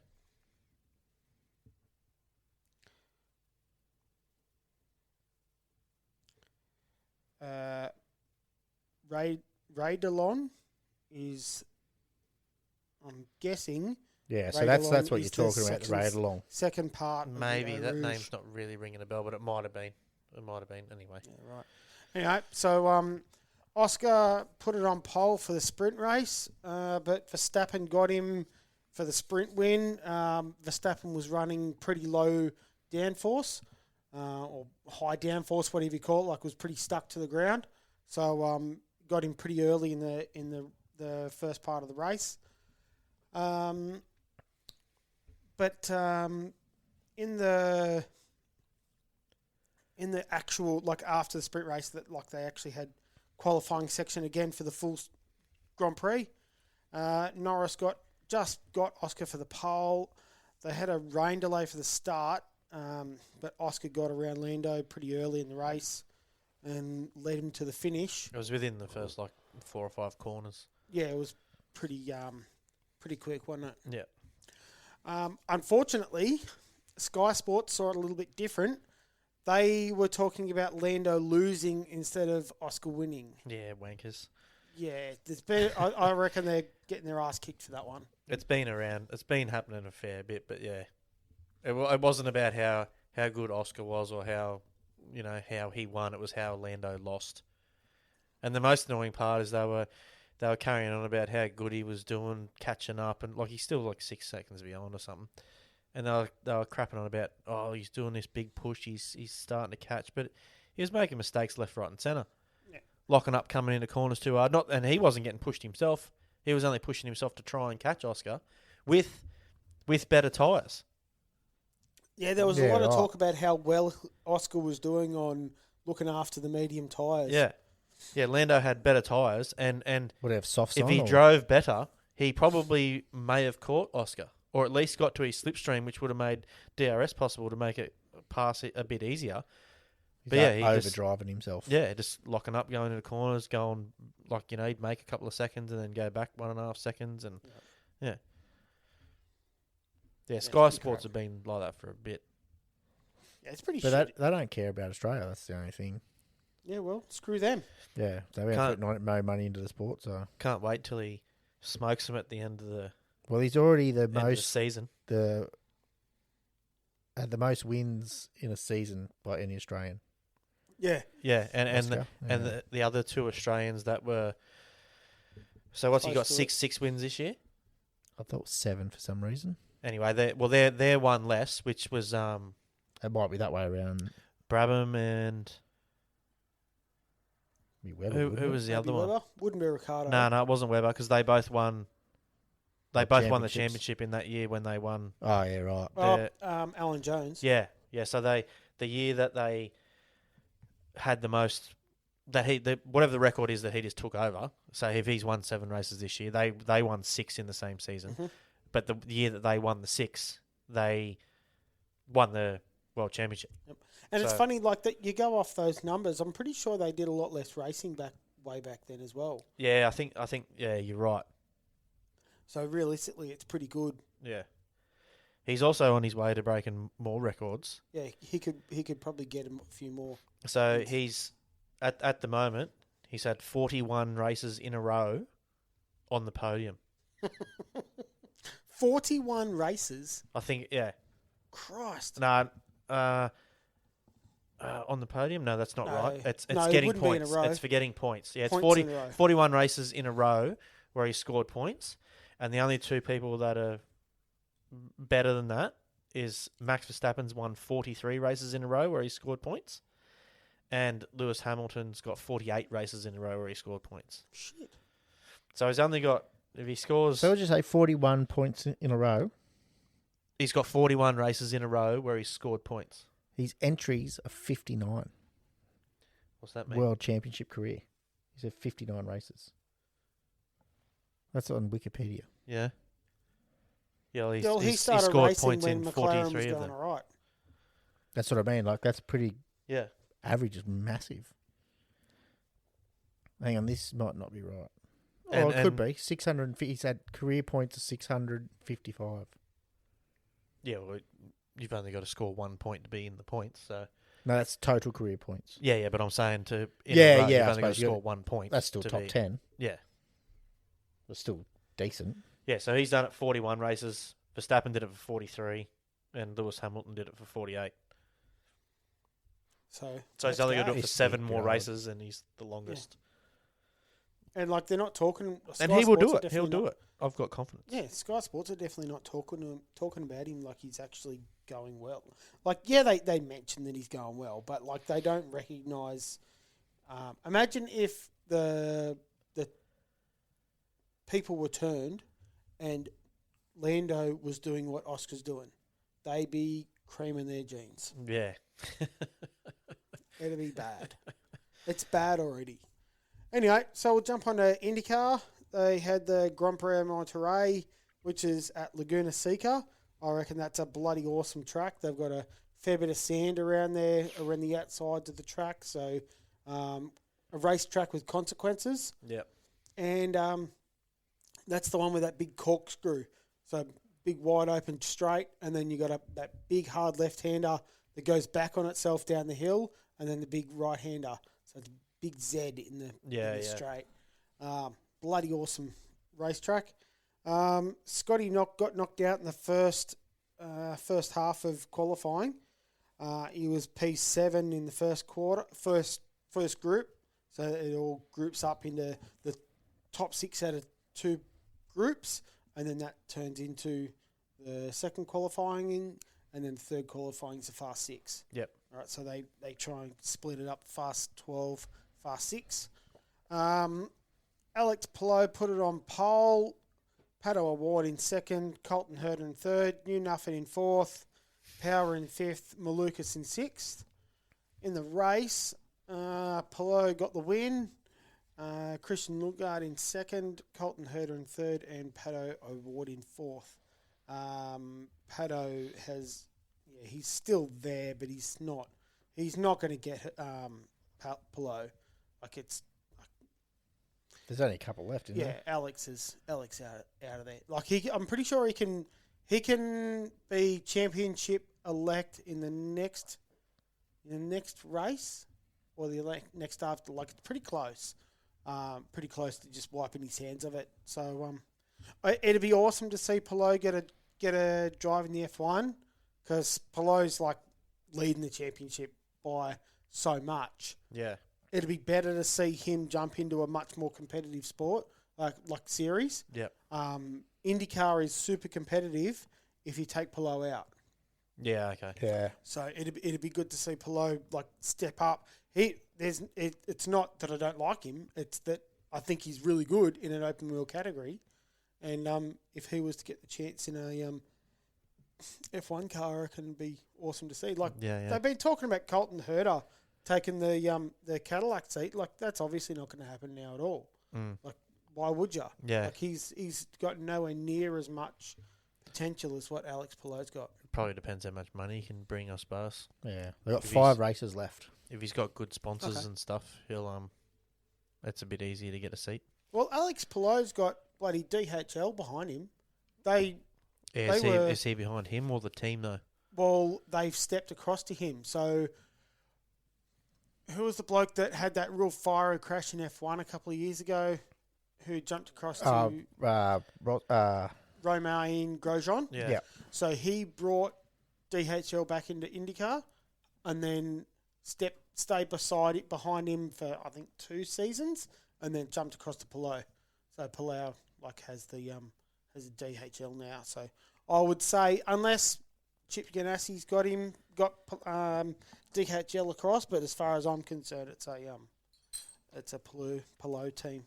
Radillon is, I'm guessing, Yeah, so that's Radillon what is you're the talking about, the second- raid along. second part. Maybe of the that Eau Rouge. name's not really ringing a bell, but it might have been. It might have been anyway. Yeah, right. Anyway, so Oscar put it on pole for the sprint race, but Verstappen got him for the sprint win. Verstappen was running pretty low downforce, or high downforce, whatever you call it, like was pretty stuck to the ground. So got him pretty early in the first part of the race. But in the actual, like after the sprint race, that like they actually had qualifying section again for the full Grand Prix. Norris got Oscar for the pole. They had a rain delay for the start, but Oscar got around Lando pretty early in the race and led him to the finish. It was within the first 4 or 5 corners. Yeah, it was pretty quick, wasn't it? Yeah. Unfortunately, Sky Sports saw it a little bit different. They were talking about Lando losing instead of Oscar winning. Yeah, wankers. Yeah, there's been, I reckon they're getting their ass kicked for that one. It's been around. It's been happening a fair bit, but yeah, it wasn't about how good Oscar was or how he won. It was how Lando lost. And the most annoying part is they were carrying on about how good he was doing, catching up, and he's still 6 seconds behind or something. And they were crapping on about, oh, he's doing this big push, he's starting to catch, but he was making mistakes left, right, and centre. Yeah. Locking up, coming into corners too hard. And he wasn't getting pushed himself. He was only pushing himself to try and catch Oscar with better tyres. Yeah, there was a lot of talk about how well Oscar was doing on looking after the medium tyres. Yeah. Yeah, Lando had better tyres, and Would he have softs if on? he drove better, he probably may have caught Oscar, or at least got to his slipstream, which would have made DRS possible to make it pass it a bit easier. He's But yeah, he overdriving himself. Yeah, just locking up, going into corners, going he'd make a couple of seconds and then go back 1.5 seconds, and yeah. Sky pretty Sports crap. have been like that for a bit. Yeah, it's pretty But shit. they don't care about Australia. That's the only thing. Yeah, well, screw them. Yeah, they haven't put no money into the sport. So Can't wait till he smokes him at the end of the well, he's already the end of the most season. had the most wins in a season by any Australian. Yeah. Yeah, and Oscar, the other 2 Australians that were. So what's he got? Close to it. Six wins this year. I thought 7 for some reason. Anyway, they're one less, which was It might be that way around. Brabham and Be Webber, who wouldn't it? was the Maybe other one? Webber. Wouldn't be Ricardo. No, it wasn't Weber because they both won. They Like both won the championships. championship in that year when they won. Oh yeah, right. Oh, Alan Jones. Yeah. So the year that they had the most whatever the record is that he just took over. So if he's won 7 races this year, they won 6 in the same season. Mhm. But the year that they won the 6, they won the world championship. And it's So- funny, like that. You go off those numbers. I'm pretty sure they did a lot less racing way back then as well. Yeah, I think yeah, you're right. So realistically, it's pretty good. Yeah. He's also on his way to breaking more records. Yeah, he could probably get a few more. So Yes. he's at the moment he's had 41 races in a row on the podium. 41 races. I think yeah. Christ. No, on the podium? No, that's not No. right. It's No, it getting wouldn't be in a points. row. It's for getting points. Yeah, it's Points in a row. 41 races in a row where he scored points, and the only 2 people that are better than that is Max Verstappen's won 43 races in a row where he scored points, and Lewis Hamilton's got 48 races in a row where he scored points. Shit. So he's only got, if he scores, So would you say 41 points in a row? he's got 41 races in a row where he's scored points. His entries are 59. What's that mean? World Championship career. He's had 59 races. That's on Wikipedia. Yeah. Yeah, well, Well, he he's started scored racing points when in McLaren 43 was of going them. all right. That's what I mean. Like, that's pretty Yeah. average is massive. Hang on, this might not be right. And- Oh, it could and- be. 650. He's had career points of 655. Yeah, well, you've only got to score 1 point to be in the points. So No, that's total career points. yeah, but I'm saying Yeah, you've I only got to suppose you score gotta- 1 point. That's still to top be- 10. Yeah, That's still decent. yeah. So he's done it 41 races. Verstappen did it for 43, and Lewis Hamilton did it for 48. So So he's let's only go. got to do it for He's 7 pretty more good. races, and he's the longest. And like they're not talking. And Sky he will Sports do are it. He'll definitely do not- it. I've got confidence. Yeah, Sky Sports are definitely not talking about him like he's actually going well. Like, yeah, they mention that he's going well, but like they don't recognise. Imagine if the people were turned, and Lando was doing what Oscar's doing. They'd be creaming their jeans. Yeah. It'd be bad. It's bad already. Anyway, so we'll jump on to IndyCar. They had the Grand Prix Monterey, which is at Laguna Seca. I reckon that's a bloody awesome track. They've got a fair bit of sand around there, around the outsides of the track. So a racetrack with consequences. Yep. And that's the one with that big corkscrew. So big wide open straight, and then you got that big hard left-hander that goes back on itself down the hill, and then the big right-hander. So it's a big Z in the Yeah. straight. Bloody awesome racetrack. Scotty got knocked out in the first half of qualifying. He was P7 in the first group. So it all groups up into the top 6 out of 2 groups, and then that turns into the second qualifying, and then the third qualifying is a fast 6. Yep. All right, so they try and split it up, fast 12, fast 6. Alex Palou put it on pole. Pato Award in second. Colton Herta in third. New Nuffin in fourth. Power in fifth. Malukas in sixth. In the race, Palou got the win. Christian Lundgaard in second. Colton Herta in third. And Pato Award in fourth. Pato has... Yeah, he's still there, but he's not going to get Palou. Like it's... There's only a couple left, isn't Yeah, there? Alex out of there. Like I'm pretty sure he can be championship elect in the next race or the next after. Like it's pretty close to just wiping his hands of it. So it'd be awesome to see Palou get a drive in the F1 because Palou's like leading the championship by so much. Yeah. It'd be better to see him jump into a much more competitive sport, like series. Yep. IndyCar is super competitive if you take Palou out. Yeah, okay. Yeah. So it'd be good to see Pelot like step up. It's not that I don't like him. It's that I think he's really good in an open wheel category, and if he was to get the chance in a F1 car, I reckon it'd be awesome to see. Like Yeah. they've been talking about Colton Herter taking the Cadillac seat. Like that's obviously not going to happen now at all. Like why would you? Yeah. Like he's got nowhere near as much potential as what Alex Pelot's got. Probably depends how much money he can bring, I suppose. Yeah. They've got If 5 races left. If he's got good sponsors Okay. and stuff, he'll it's a bit easier to get a seat. Well, Alex Pelot's got bloody DHL behind him. They Yeah, They were- is he behind him or the team though? Well, they've stepped across to him. So, who was the bloke that had that real fiery crash in F1 a couple of years ago? Who jumped across to Romain Grosjean? Yeah. So he brought DHL back into IndyCar, and then stayed behind him for I think 2 seasons, and then jumped across to Pelot. So Pelot has a DHL now. So I would say unless Chip Ganassi's got DHL across, but as far as I'm concerned, it's a Pelot team.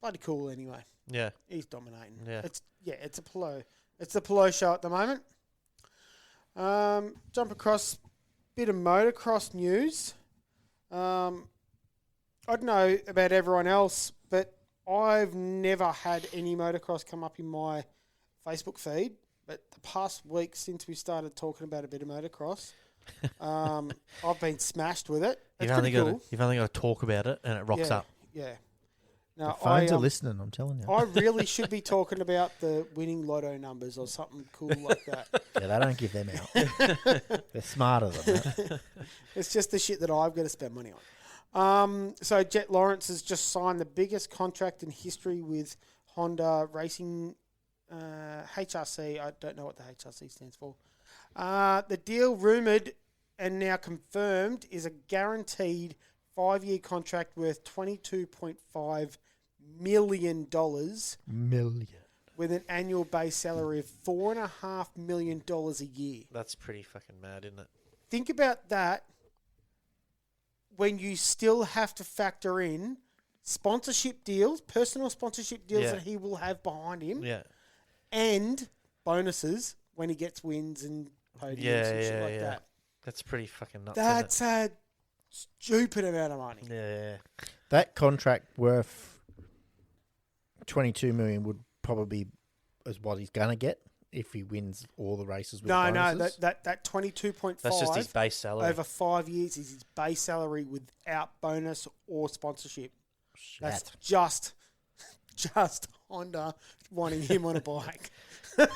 Bloody cool anyway. Yeah. He's dominating. Yeah. It's a Pelot. It's the Pelot show at the moment. Jump across bit of motocross news. I don't know about everyone else, but I've never had any motocross come up in my Facebook feed. But the past week since we started talking about a bit of motocross, I've been smashed with it. It's You've only pretty got cool. you've only got to talk about it and it rocks yeah, up. Yeah. The Now, phones are listening, I'm telling you. I really should be talking about the winning lotto numbers or something cool like that. Yeah, they don't give them out. They're smarter than that. It's just the shit that I've got to spend money on. So Jet Lawrence has just signed the biggest contract in history with Honda Racing HRC. I don't know what the HRC stands for. The deal rumoured and now confirmed is a guaranteed 5-year contract worth $22.5 million Million. with an annual base salary of $4.5 million a year. That's pretty fucking mad, isn't it? Think about that when you still have to factor in sponsorship deals, personal sponsorship deals Yeah. that he will have behind him, Yeah. and bonuses when he gets wins and podiums and shit like that. That's pretty fucking nuts. That's a stupid amount of money. Yeah. That contract worth $22 million would probably be as what he's gonna get if he wins all the races with No, bonuses. that 22.5 That's just his base salary. over 5 years is his base salary without bonus or sponsorship. That's just Honda wanting him on a bike. Fuck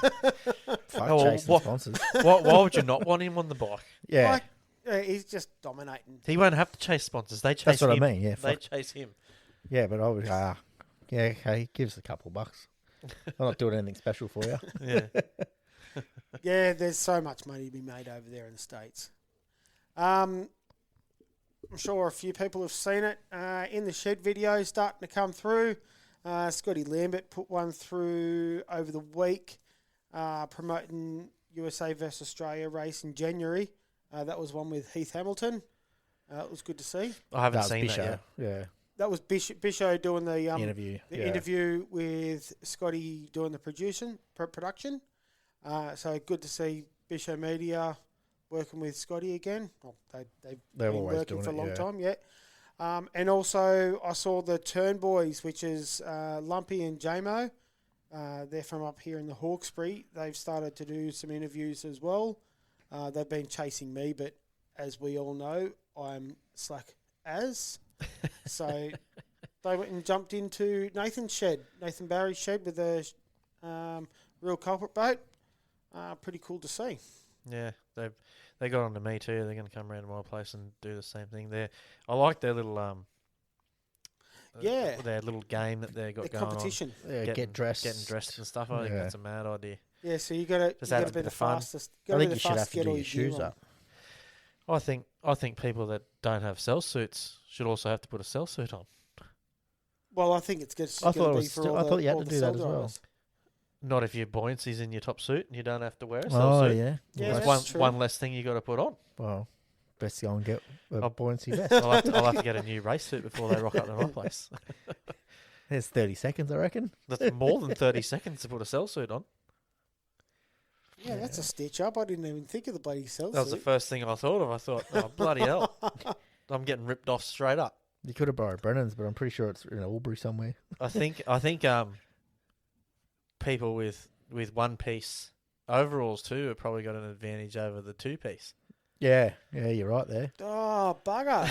Oh, chasing what- sponsors. Why would you not want him on the bike? Yeah, Like, he's just dominating. He won't have to chase sponsors. They chase that's what him. I mean. Yeah, They fuck. chase him. Yeah, but I would. Yeah, okay. Give us a couple bucks. I'm not doing anything special for you. Yeah. Yeah, there's so much money to be made over there in the States. I'm sure a few people have seen it in the shed video starting to come through. Scotty Lambert put one through over the week promoting USA vs Australia race in January. That was one with Heath Hamilton. It was good to see. I haven't That was seen that Bisho. yet. Yeah, That was Bisho doing the interview. the yeah. interview with Scotty doing the production. So good to see Bisho Media working with Scotty again. Well, they've They're been always working doing for a it, long yeah. time, yeah. And also I saw the Turn Boys, which is Lumpy and JMO. They're from up here in the Hawkesbury. They've started to do some interviews as well. They've been chasing me, but as we all know, I'm slack as. So they went and jumped into Nathan Barry's shed with a real culprit boat. Pretty cool to see. Yeah, they got on to me too. They're going to come around to my place and do the same thing. I like their little Yeah. their little game that they got The going competition. Yeah, Getting getting getting dressed and stuff. I think Yeah. that's a mad idea. Yeah, so you got Just to add a be bit the of fun. fastest. I Gotta think be you the should have fastest to get do all your gear shoes on. up. I think people that don't have cell suits should also have to put a cell suit on. Well, I think it's going I to thought it be was for still- all I the, thought you had all to the do that cell as well. drivers. Not if your buoyancy's in your top suit and you don't have to wear a Oh, suit. yeah. Yeah, That's that's true. one less thing you got to put on. Well, best go and get a I'll- buoyancy vest. I'll have to get a new race suit before they rock up to my place. There's 30 seconds, I reckon. That's more than 30 seconds to put a cell suit on. Yeah, that's a stitch up. I didn't even think of the bloody cell That was the suit. first thing I thought of. I thought, oh, bloody hell. I'm getting ripped off straight up. You could have borrowed Brennan's, but I'm pretty sure it's in Albury somewhere. I think people with one piece overalls too have probably got an advantage over the two piece. Yeah, you're right there. Oh, bugger.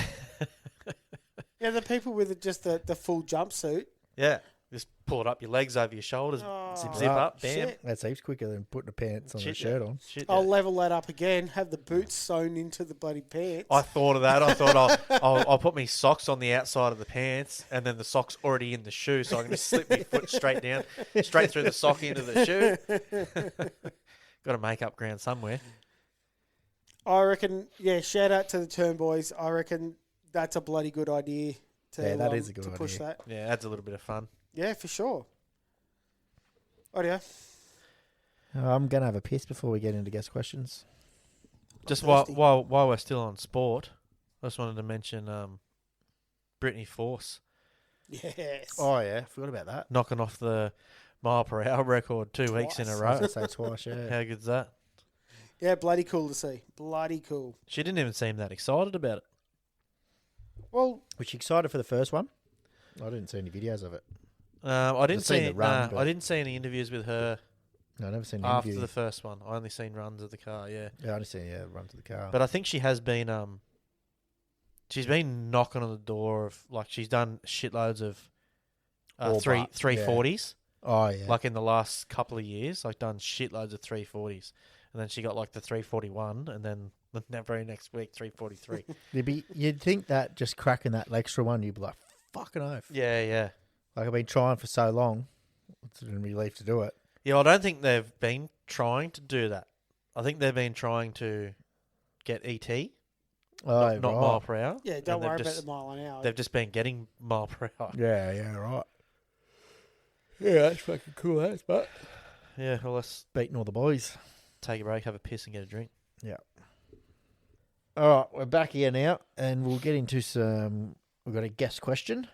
Yeah, the people with just the full jumpsuit. Yeah. Just pull it up your legs over your shoulders, Oh, zip up, bam. shit. That's heaps quicker than putting the pants on the Shit, shirt yeah. on. Shit, I'll yeah. level that up again. Have the boots sewn into the bloody pants. I thought of that. I thought I'll put my socks on the outside of the pants, and then the socks already in the shoe, so I can just slip my foot straight down, straight through the sock into the shoe. Got to make up ground somewhere. I reckon, yeah, shout out to the Turn Boys. I reckon that's a bloody good idea to, Yeah, that is a good to push idea. that. Yeah, adds a little bit of fun. Yeah, for sure. Audio. I'm going to have a piss before we get into guest questions. Just thirsty. while we're still on sport, I just wanted to mention Brittany Force Yes. Oh, yeah. Forgot about that. knocking off the mile per hour record 2 weeks in a Twice. I was row. going to say twice, yeah. How good's that? Yeah, bloody cool to see. Bloody cool. She didn't even seem that excited about it. Well, Was she excited for the first one? I didn't see any videos of it. I didn't I've seen see the run, I but- didn't see any interviews with her No, I never seen an after interview. the first one. I only seen runs of the car. Yeah, Yeah, I only seen run to the car. but I think she has been she's been knocking on the door of like she's done shitloads of All three but, 340s. oh, yeah. Like in the last couple of years, like done shitloads of 340s, and then she got like the 341, and then the very next week 343. You'd think that just cracking that extra one, you'd be like, fucking oath. Yeah, yeah, Like, I've been trying for so long. It's a relief to do it. yeah. I don't think they've been trying to do that. I think they've been trying to get ET, Oh, not right. mile per hour. yeah, and don't they've worry just- about the mile an hour. They've just been getting mile per hour. Yeah, right. Yeah, that's fucking cool, that's but Yeah, well, let's beating all the boys. take a break, have a piss, and get a drink. All right, we're back here now, and we'll get into some. We've got a guest question.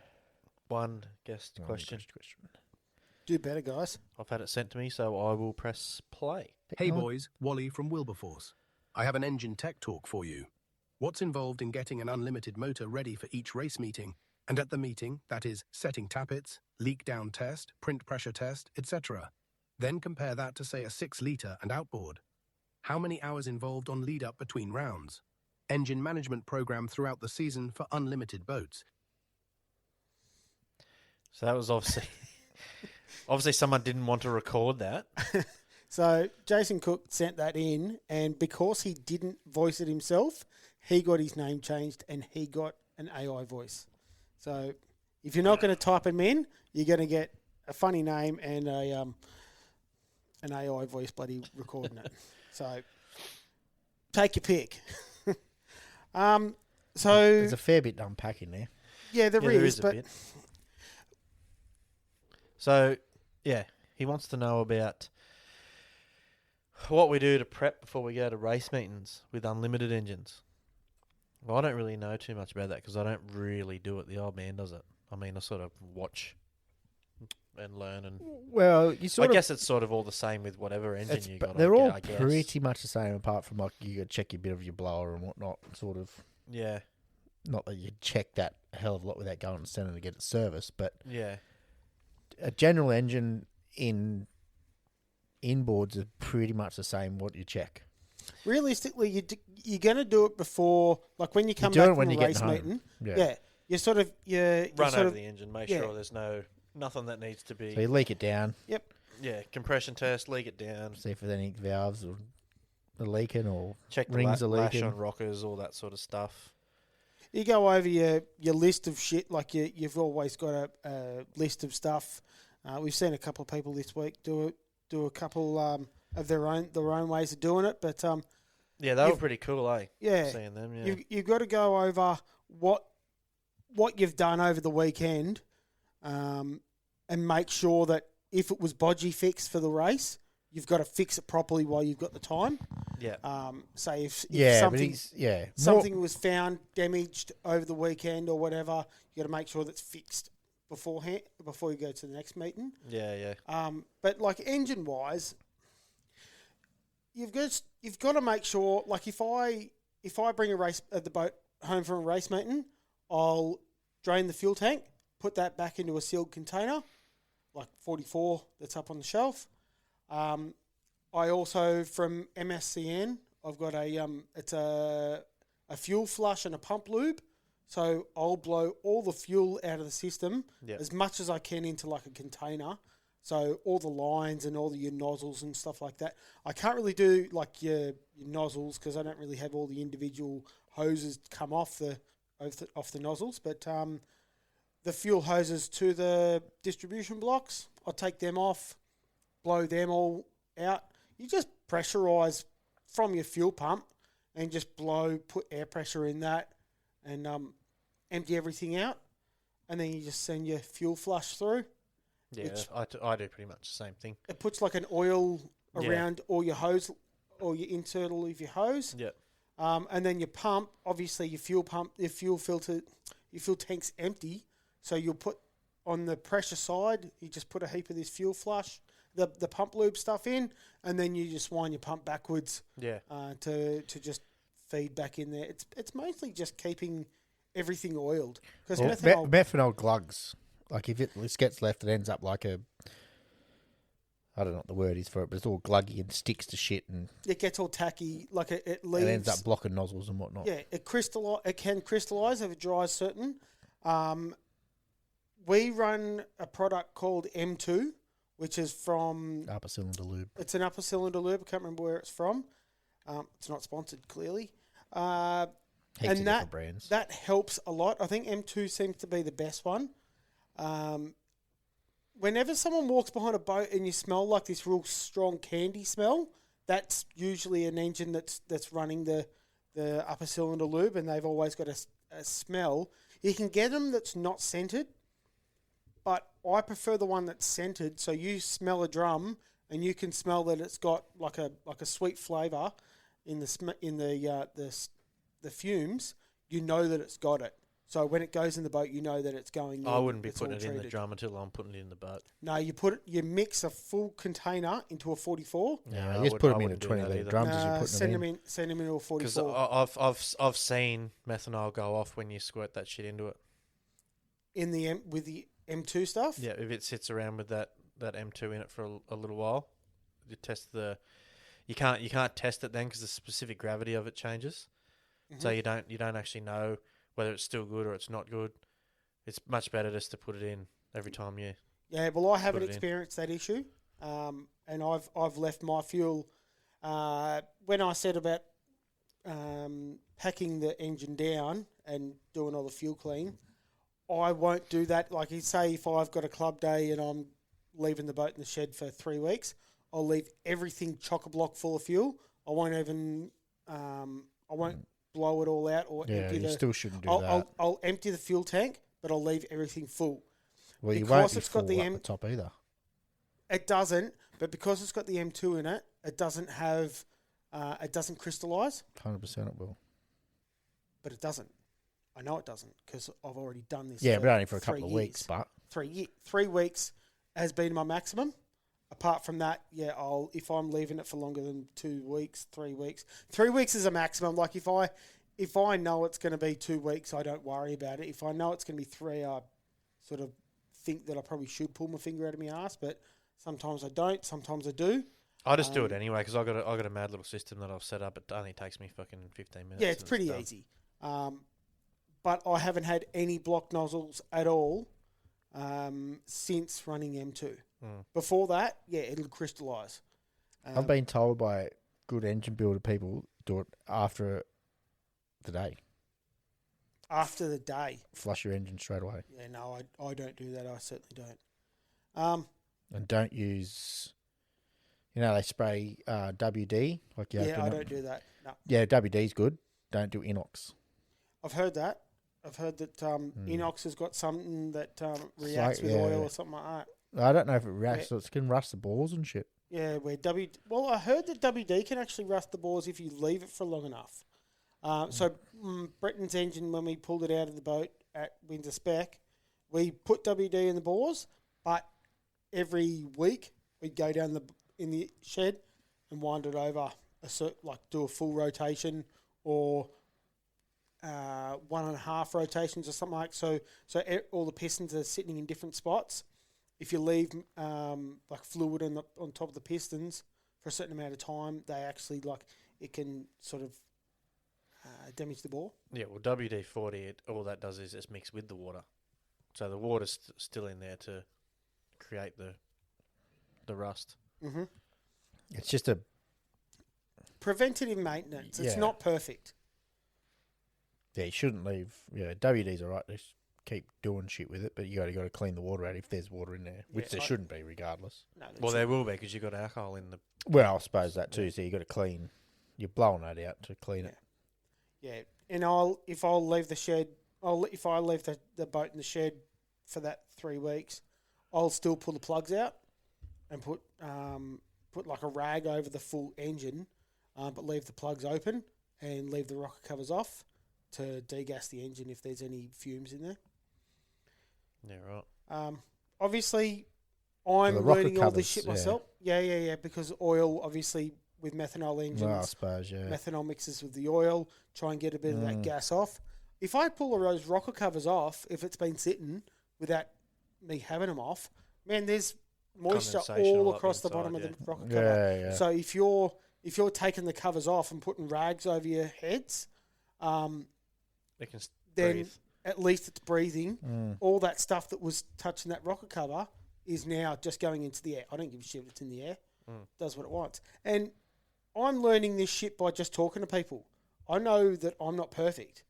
One guest question. Do better, guys. I've had it sent to me, so I will press play. Hey Oh. boys, Wally from Wilberforce. I have an engine tech talk for you. What's involved in getting an unlimited motor ready for each race meeting? And at the meeting, that is setting tappets, leak down test, print pressure test, etc. Then compare that to say a 6-litre and outboard. How many hours involved on lead up between rounds? Engine management program throughout the season for unlimited boats. So that was obviously obviously someone didn't want to record that. So Jason Cook sent that in, and because he didn't voice it himself, he got his name changed and he got an AI voice. So if you're not going to type him in, you're going to get a funny name and an AI voice bloody recording it. So take your pick. So There's a fair bit to unpack in there. yeah, there is, a but bit. So, yeah, he wants to know about what we do to prep before we go to race meetings with unlimited engines. Well, I don't really know too much about that because I don't really do it. The old man does it. I mean, I sort of watch and learn, and Well, you I sort of. guess it's sort of all the same with whatever engine It's, you but got. they're all I guess. pretty much the same, apart from like you got to check your bit of your blower and whatnot. Sort of. Yeah, Not that you check that a hell of a lot without going to center to get it serviced, but yeah, a general engine inboards are pretty much the same. What you check. realistically, you're going to do it before, like when you come do back it when from a you're race getting home. meeting. Yeah. Yeah, you sort of you run sort over of the engine, make yeah. sure there's nothing that needs to be. So you leak it down, Yeah, compression test, leak it down, see if there's any valves or are leaking or check the rings are lash leaking. on rockers, all that sort of stuff. You go over your list of shit, like you've always got a list of stuff. We've seen a couple of people this week do a couple of their own ways of doing it, but Yeah, they were You've- pretty cool, eh? yeah, Seeing them, yeah. you've got to go over what you've done over the weekend, and make sure that if it was bodgy fixed for the race, you've got to fix it properly while you've got the time. Yeah. Say if Yeah, but something he's more- something was found damaged over the weekend or whatever, you got to make sure that's fixed beforehand before you go to the next meeting. Yeah. But like engine wise, you've got to make sure. Like if I bring the boat home from a race meeting, I'll drain the fuel tank, put that back into a sealed container, like 44 that's up on the shelf. I also, from MSCN, I've got it's a fuel flush and a pump lube. So I'll blow all the fuel out of the system as much as I can into like a container. So all the lines and all your nozzles and stuff like that. I can't really do like your nozzles because I don't really have all the individual hoses come off the nozzles. But the fuel hoses to the distribution blocks, I'll take them off, blow them all out. You just pressurize from your fuel pump and just put air pressure in that and empty everything out. And then you just send your fuel flush through. Yeah, I do pretty much the same thing. It puts like an oil around all your hose or your internal of your hose. Yeah. And then your pump, obviously your fuel filter, your fuel tank's empty. So you'll put on the pressure side, you just put a heap of this fuel flush, the pump lube stuff in, and then you just wind your pump backwards. Yeah. To just feed back in there. It's mostly just keeping everything oiled because methanol glugs. Like if it gets left, it ends up like a. I don't know what the word is for it, but it's all gluggy and sticks to shit, and it gets all tacky. Like it leaves. It ends up blocking nozzles and whatnot. Yeah, it can crystallize if it dries certain. We run a product called M2, which is from upper cylinder lube. It's an upper cylinder lube. I can't remember where it's from. It's not sponsored, clearly. Heaps of different brands. That helps a lot. I think M2 seems to be the best one. Whenever someone walks behind a boat and you smell like this real strong candy smell, that's usually an engine that's running the upper cylinder lube, and they've always got a smell. You can get them that's not scented, but I prefer the one that's scented. So you smell a drum and you can smell that it's got like a sweet flavour in the fumes. You know that it's got it. So when it goes in the boat, you know that it's going. I wouldn't be putting it in the drum until I'm putting it in the boat. No, you mix a full container into a 44. Yeah, you just put them in a 20-litre drums as you put them in. Send them into a 44. Because I've seen methanol go off when you squirt that shit into it. With the M2 stuff? Yeah, if it sits around with that M2 in it for a little while, you test you can't test it then because the specific gravity of it changes. Mm-hmm. So you don't actually know whether it's still good or it's not good. It's much better just to put it in every time you. Yeah, well, I haven't experienced that issue, and I've left my fuel. When I said about packing the engine down and doing all the fuel clean, I won't do that. Like you say, if I've got a club day and I'm leaving the boat in the shed for 3 weeks, I'll leave everything chock-a-block full of fuel. I won't even. I won't blow it all out or empty you still shouldn't do that. I'll empty the fuel tank, but I'll leave everything full. Well, you won't be full up the top either. It doesn't, but because it's got the M2 in it, it doesn't have, it doesn't crystallise. 100% it will. But it doesn't. I know it doesn't because I've already done this. Yeah, but only for a couple of weeks. But 3 weeks has been my maximum. Apart from that, if I'm leaving it for longer than 2 weeks, 3 weeks. 3 weeks is a maximum. Like if I know it's going to be 2 weeks, I don't worry about it. If I know it's going to be 3, I sort of think that I probably should pull my finger out of my ass, but sometimes I don't, sometimes I do. I just do it anyway because I got a mad little system that I've set up. It only takes me fucking 15 minutes. Yeah, it's pretty easy. But I haven't had any blocked nozzles at all since running M2. Before that, it'll crystallise. I've been told by good engine builder people do it after the day. After the day. Flush your engine straight away. Yeah, no, I don't do that. I certainly don't. And don't use, they spray WD. Like I don't do that. No. Yeah, WD's good. Don't do inox. I've heard that. I've heard that inox has got something that reacts with oil or something like that. I don't know if it reacts, so it can rust the balls and shit. Yeah, well, I heard that WD can actually rust the balls if you leave it for long enough. So Bretton's engine, when we pulled it out of the boat at Windsor Spec, we put WD in the bores, but every week we'd go down in the shed and wind it over, do a full rotation or 1.5 rotations or something like so. So all the pistons are sitting in different spots. If you leave fluid on top of the pistons for a certain amount of time, they actually it can sort of damage the bore. Yeah, well, WD-40, all that does is it's mixed with the water. So the water's still in there to create the rust. Mm-hmm. It's just a Preventative maintenance. It's Yeah. not perfect. you shouldn't leave. Yeah, WD's all right. Just keep doing shit with it, but you got to clean the water out if there's water in there, which Yeah, there shouldn't be, regardless. No, that's Well, there will be because you've got alcohol in the... Well, I suppose that too. So you got to clean. You're blowing that out to clean it. Yeah, and if I leave the boat in the shed for that 3 weeks, I'll still pull the plugs out and put like a rag over the full engine, but leave the plugs open and leave the rocker covers off to degas the engine if there's any fumes in there. Yeah, right. Obviously, I'm the rocker learning all this covers, shit yeah. myself. Yeah, because oil, obviously, with methanol engines, Well, I suppose, yeah. methanol mixes with the oil, try and get a bit of that gas off. If I pull those rocker covers off, if it's been sitting without me having them off, man, there's moisture Condensation all all up across the inside, bottom of yeah. the rocker cover. Yeah. So if you're taking the covers off and putting rags over your heads, It can then breathe. at least it's breathing. All that stuff that was touching that rocker cover is now just going into the air. I don't give a shit if it's in the air. Does what it wants. And I'm learning this shit by just talking to people. I know that I'm not perfect.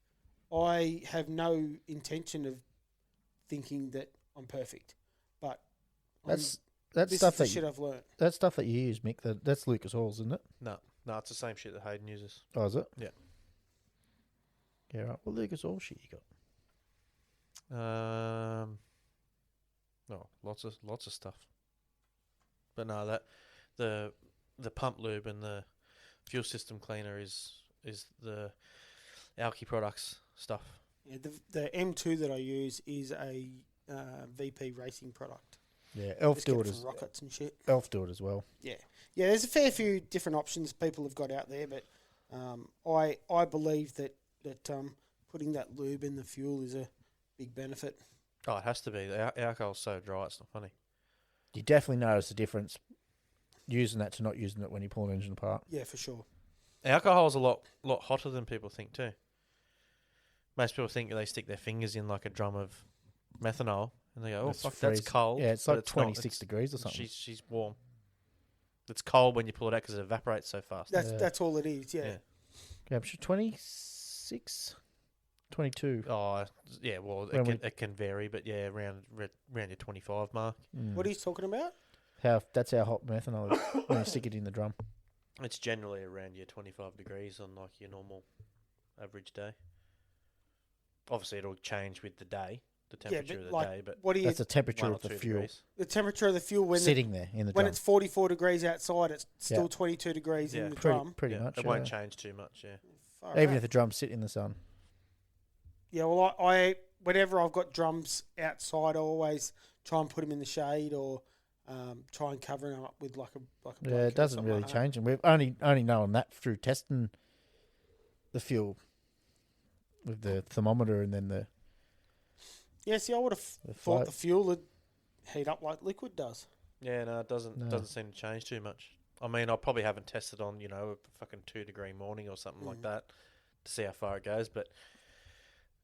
I have no intention of thinking that I'm perfect. But That's this stuff is the that shit I've learned. that stuff that you use, Mick. That's Lucas Oils, isn't it? No, it's the same shit that Hayden uses. Oh, is it? Yeah. Yeah, right. What Lucas Oil shit you got? No, lots of stuff. But no, that the pump lube and the fuel system cleaner is the Alki Products stuff. Yeah, the M2 that I use is a VP racing product. Yeah, Elf Just get do it it from as rockets and shit. Elf do it as well. Yeah, there's a fair few different options people have got out there, but I believe that putting that lube in the fuel is a big benefit. Oh, it has to be. The alcohol's so dry, it's not funny. You definitely notice the difference using that to not using it when you pull an engine apart. Yeah, for sure. Alcohol's a lot hotter than people think too. Most people think they stick their fingers in like a drum of methanol and they go, "Oh, It's fuck, that's freeze- cold." Yeah, it's But like not. 26 degrees or something. She's warm. It's cold when you pull it out because it evaporates so fast. That's all it is. Yeah. Yeah, 26, 22. Oh, yeah. Well, When it can vary, but yeah, around your 25 mark. What are you talking about? That's how hot methanol is when you stick it in the drum. It's generally around your 25 degrees on like your normal average day. Obviously, it'll change with the day, the temperature of the day, but what do you? That's the temperature 1 or of the 2 fuel degrees. The temperature of the fuel when sitting there in the when drum. it's 44 degrees outside, it's still Yeah. 22 degrees Yeah. in the pretty, drum. pretty Yeah, much. it won't change too much. Yeah. Far Even out. if the drums sit in the sun. Yeah, well, I whenever I've got drums outside, I always try and put them in the shade or try and cover them up with like a Yeah, blanket it or doesn't something really like that. change. And we've only known that through testing the fuel with the thermometer and then the Yeah, see, I would have The thought float. the fuel would heat up like liquid does. Yeah, no, it doesn't seem to change too much. I mean, I probably haven't tested on, a fucking 2 degree morning or something like that to see how far it goes, but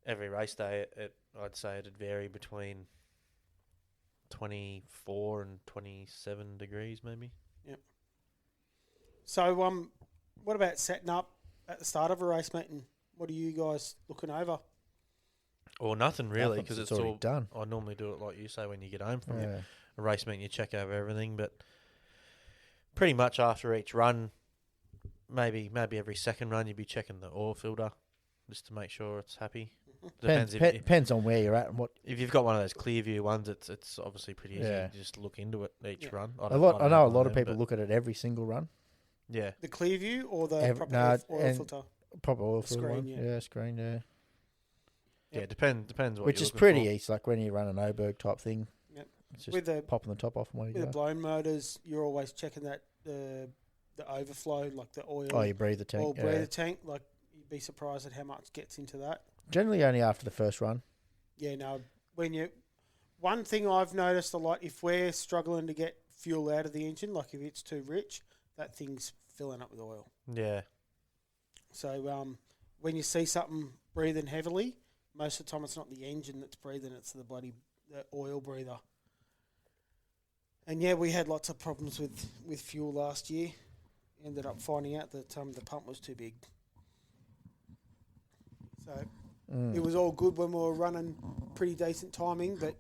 every race day, I'd say it'd vary between 24 and 27 degrees, maybe. So, what about setting up at the start of a race meeting? What are you guys looking over? Or nothing really, Nothing, because it's it's already all done. I normally do it like you say when you get home from Yeah. a race meeting, you check over everything, but pretty much after each run, maybe every second run, you'd be checking the oil filter just to make sure it's happy. Depends Depends on where you're at and what. if you've got one of those clear view ones. It's obviously pretty easy. Yeah. You just look into it each Yeah. run. I don't know have a one lot of them, people but look at it every single run. Yeah, The clear view or the Every- proper no, oil and- filter? Proper oil The filter screen, one. yeah. Yeah, screen. Yeah, yeah. Depends what. which you're is looking pretty for. easy. Like when you run an Oberg type thing. Yep. It's just With the popping the top off and away you with the go. blown motors, you're always checking that the overflow, like the oil. Oh, you breathe the tank. Or yeah. breather tank. Like you'd be surprised at how much gets into that. Generally only after the first run. Yeah, no. One thing I've noticed a lot, if we're struggling to get fuel out of the engine, like if it's too rich, that thing's filling up with oil. Yeah, So when you see something breathing heavily, most of the time it's not the engine that's breathing; it's the oil breather. And yeah, we had lots of problems with fuel last year. Ended up finding out that the pump was too big. So it was all good when we were running pretty decent timing, but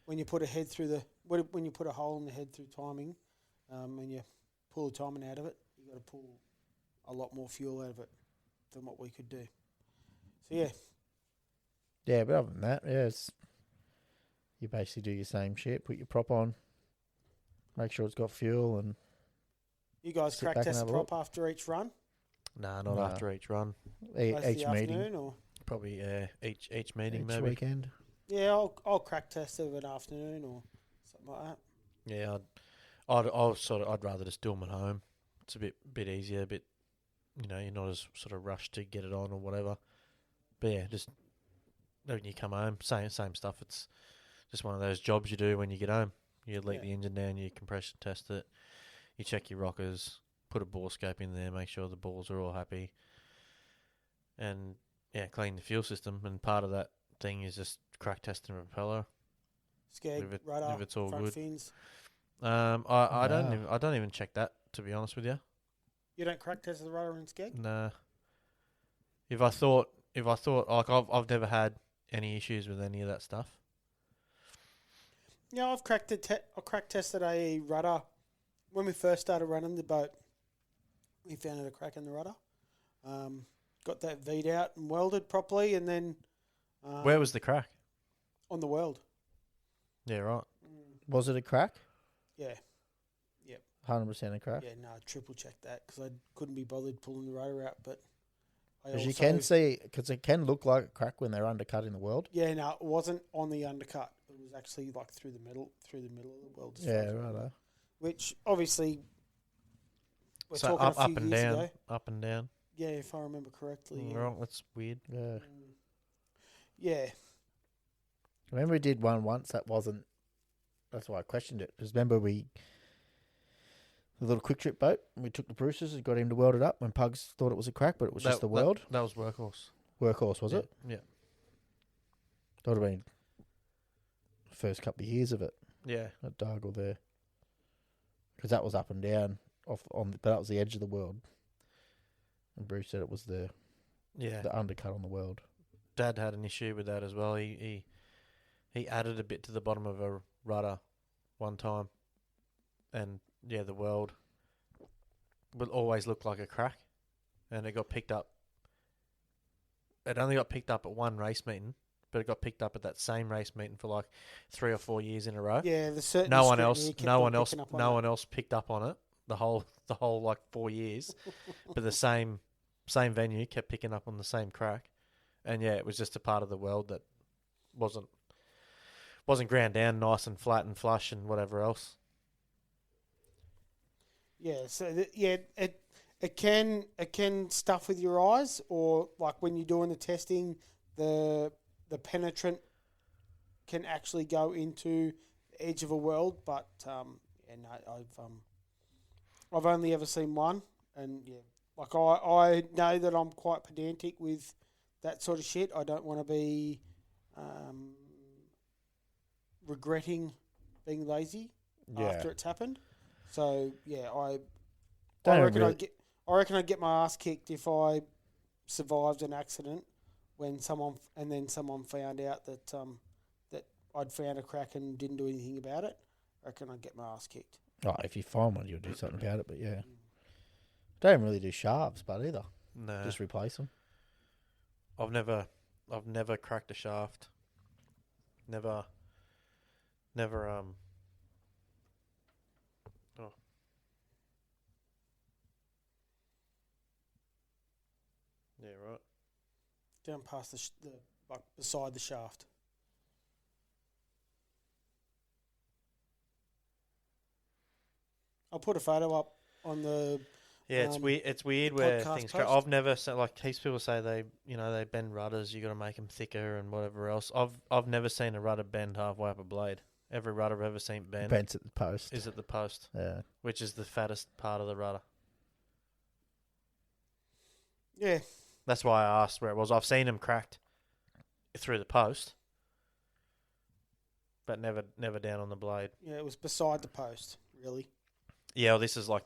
when you put a head through when you put a hole in the head through timing, and you pull the timing out of it, you got to pull a lot more fuel out of it than what we could do. So yeah, Yeah, but other than that, you basically do your same shit. Put your prop on, make sure it's got fuel, and you guys Sit crack back and test the have a look. prop after each run, nah, not Nah. after each run. both each the meeting, afternoon, or Probably each meeting each maybe. weekend. yeah, I'll crack test of an afternoon or something like that. Yeah, I'd rather just do them at home. It's a bit easier, you're not as sort of rushed to get it on or whatever. But yeah, just when you come home, same stuff. It's just one of those jobs you do when you get home. You leak Yeah. the engine down, you compression test it, you check your rockers, put a bore scope in there, make sure the balls are all happy, and yeah, clean the fuel system. And part of that thing is just crack testing the propeller. Skeg, If rudder, it's all front good. fins. I don't Wow. I don't even check that, to be honest with you. You don't crack test the rudder and skeg? Nah. If I thought like I've never had any issues with any of that stuff. Yeah, I crack tested a rudder when we first started running the boat. We found a crack in the rudder. Got that V'd out and welded properly, and then Where was the crack? on the weld? Yeah, right. Was it a crack? Yeah, 100% a crack. yeah. No, I triple checked that because I couldn't be bothered pulling the rudder out. But I Because you also- can see, because it can look like a crack when they're undercutting the weld. Yeah, no, it wasn't on the undercut. It was actually like through the middle of the weld. as far Yeah, as I remember. right. Which obviously we're So talking up a few and years down, ago. up and down. Yeah, if I remember correctly. Yeah. Right, that's weird. Yeah. Yeah. Remember we did one once that wasn't. That's why I questioned it. Because remember the little quick trip boat, we took the Bruces and got him to weld it up when Pugs thought it was a crack, but it was just the weld. That was workhorse. Workhorse, was Yeah, it? Yeah. That would have been the first couple of years of it Yeah. at Dargle there. Because that was up and down, but that was the edge of the weld. And Bruce said it was the undercut on the weld. Dad had an issue with that as well. He added a bit to the bottom of a rudder one time, and yeah, the weld would always look like a crack, and it got picked up. It only got picked up at one race meeting, but it got picked up at that same race meeting for like 3 or 4 years in a row. Yeah, the certain No one scrutiny else, kept no on one else, picking up on no it. one else picked up on it the whole like 4 years, but the same venue kept picking up on the same crack, and yeah, it was just a part of the weld that wasn't ground down nice and flat and flush and whatever else. Yeah, so it can stuff with your eyes, or like when you're doing the testing, the penetrant can actually go into the edge of a weld. But I've only ever seen one, and yeah, like I know that I'm quite pedantic with that sort of shit. I don't want to be regretting being lazy after it's happened. So yeah, I reckon I'd get my ass kicked if I survived an accident when someone found out that that I'd found a crack and didn't do anything about it. I reckon I'd get my ass kicked. Oh, if you find one, you'll do something about it. But yeah, don't really do shafts, but either No, just replace them. I've never I've never cracked a shaft. Never. Oh. Yeah, right. Down past the like beside the shaft. I'll put a photo up on the. Yeah, it's Um, weird. It's weird where podcast things crack. post. I've never seen, like, heaps of people say they bend rudders. You got to make them thicker and whatever else. I've never seen a rudder bend halfway up a blade. Every rudder I've ever seen bend Bent at the post. is at the post, Yeah. which is the fattest part of the rudder. Yeah, That's why I asked where it was. I've seen them cracked through the post, but never down on the blade. yeah, it was beside the post, really. Yeah, well, this is like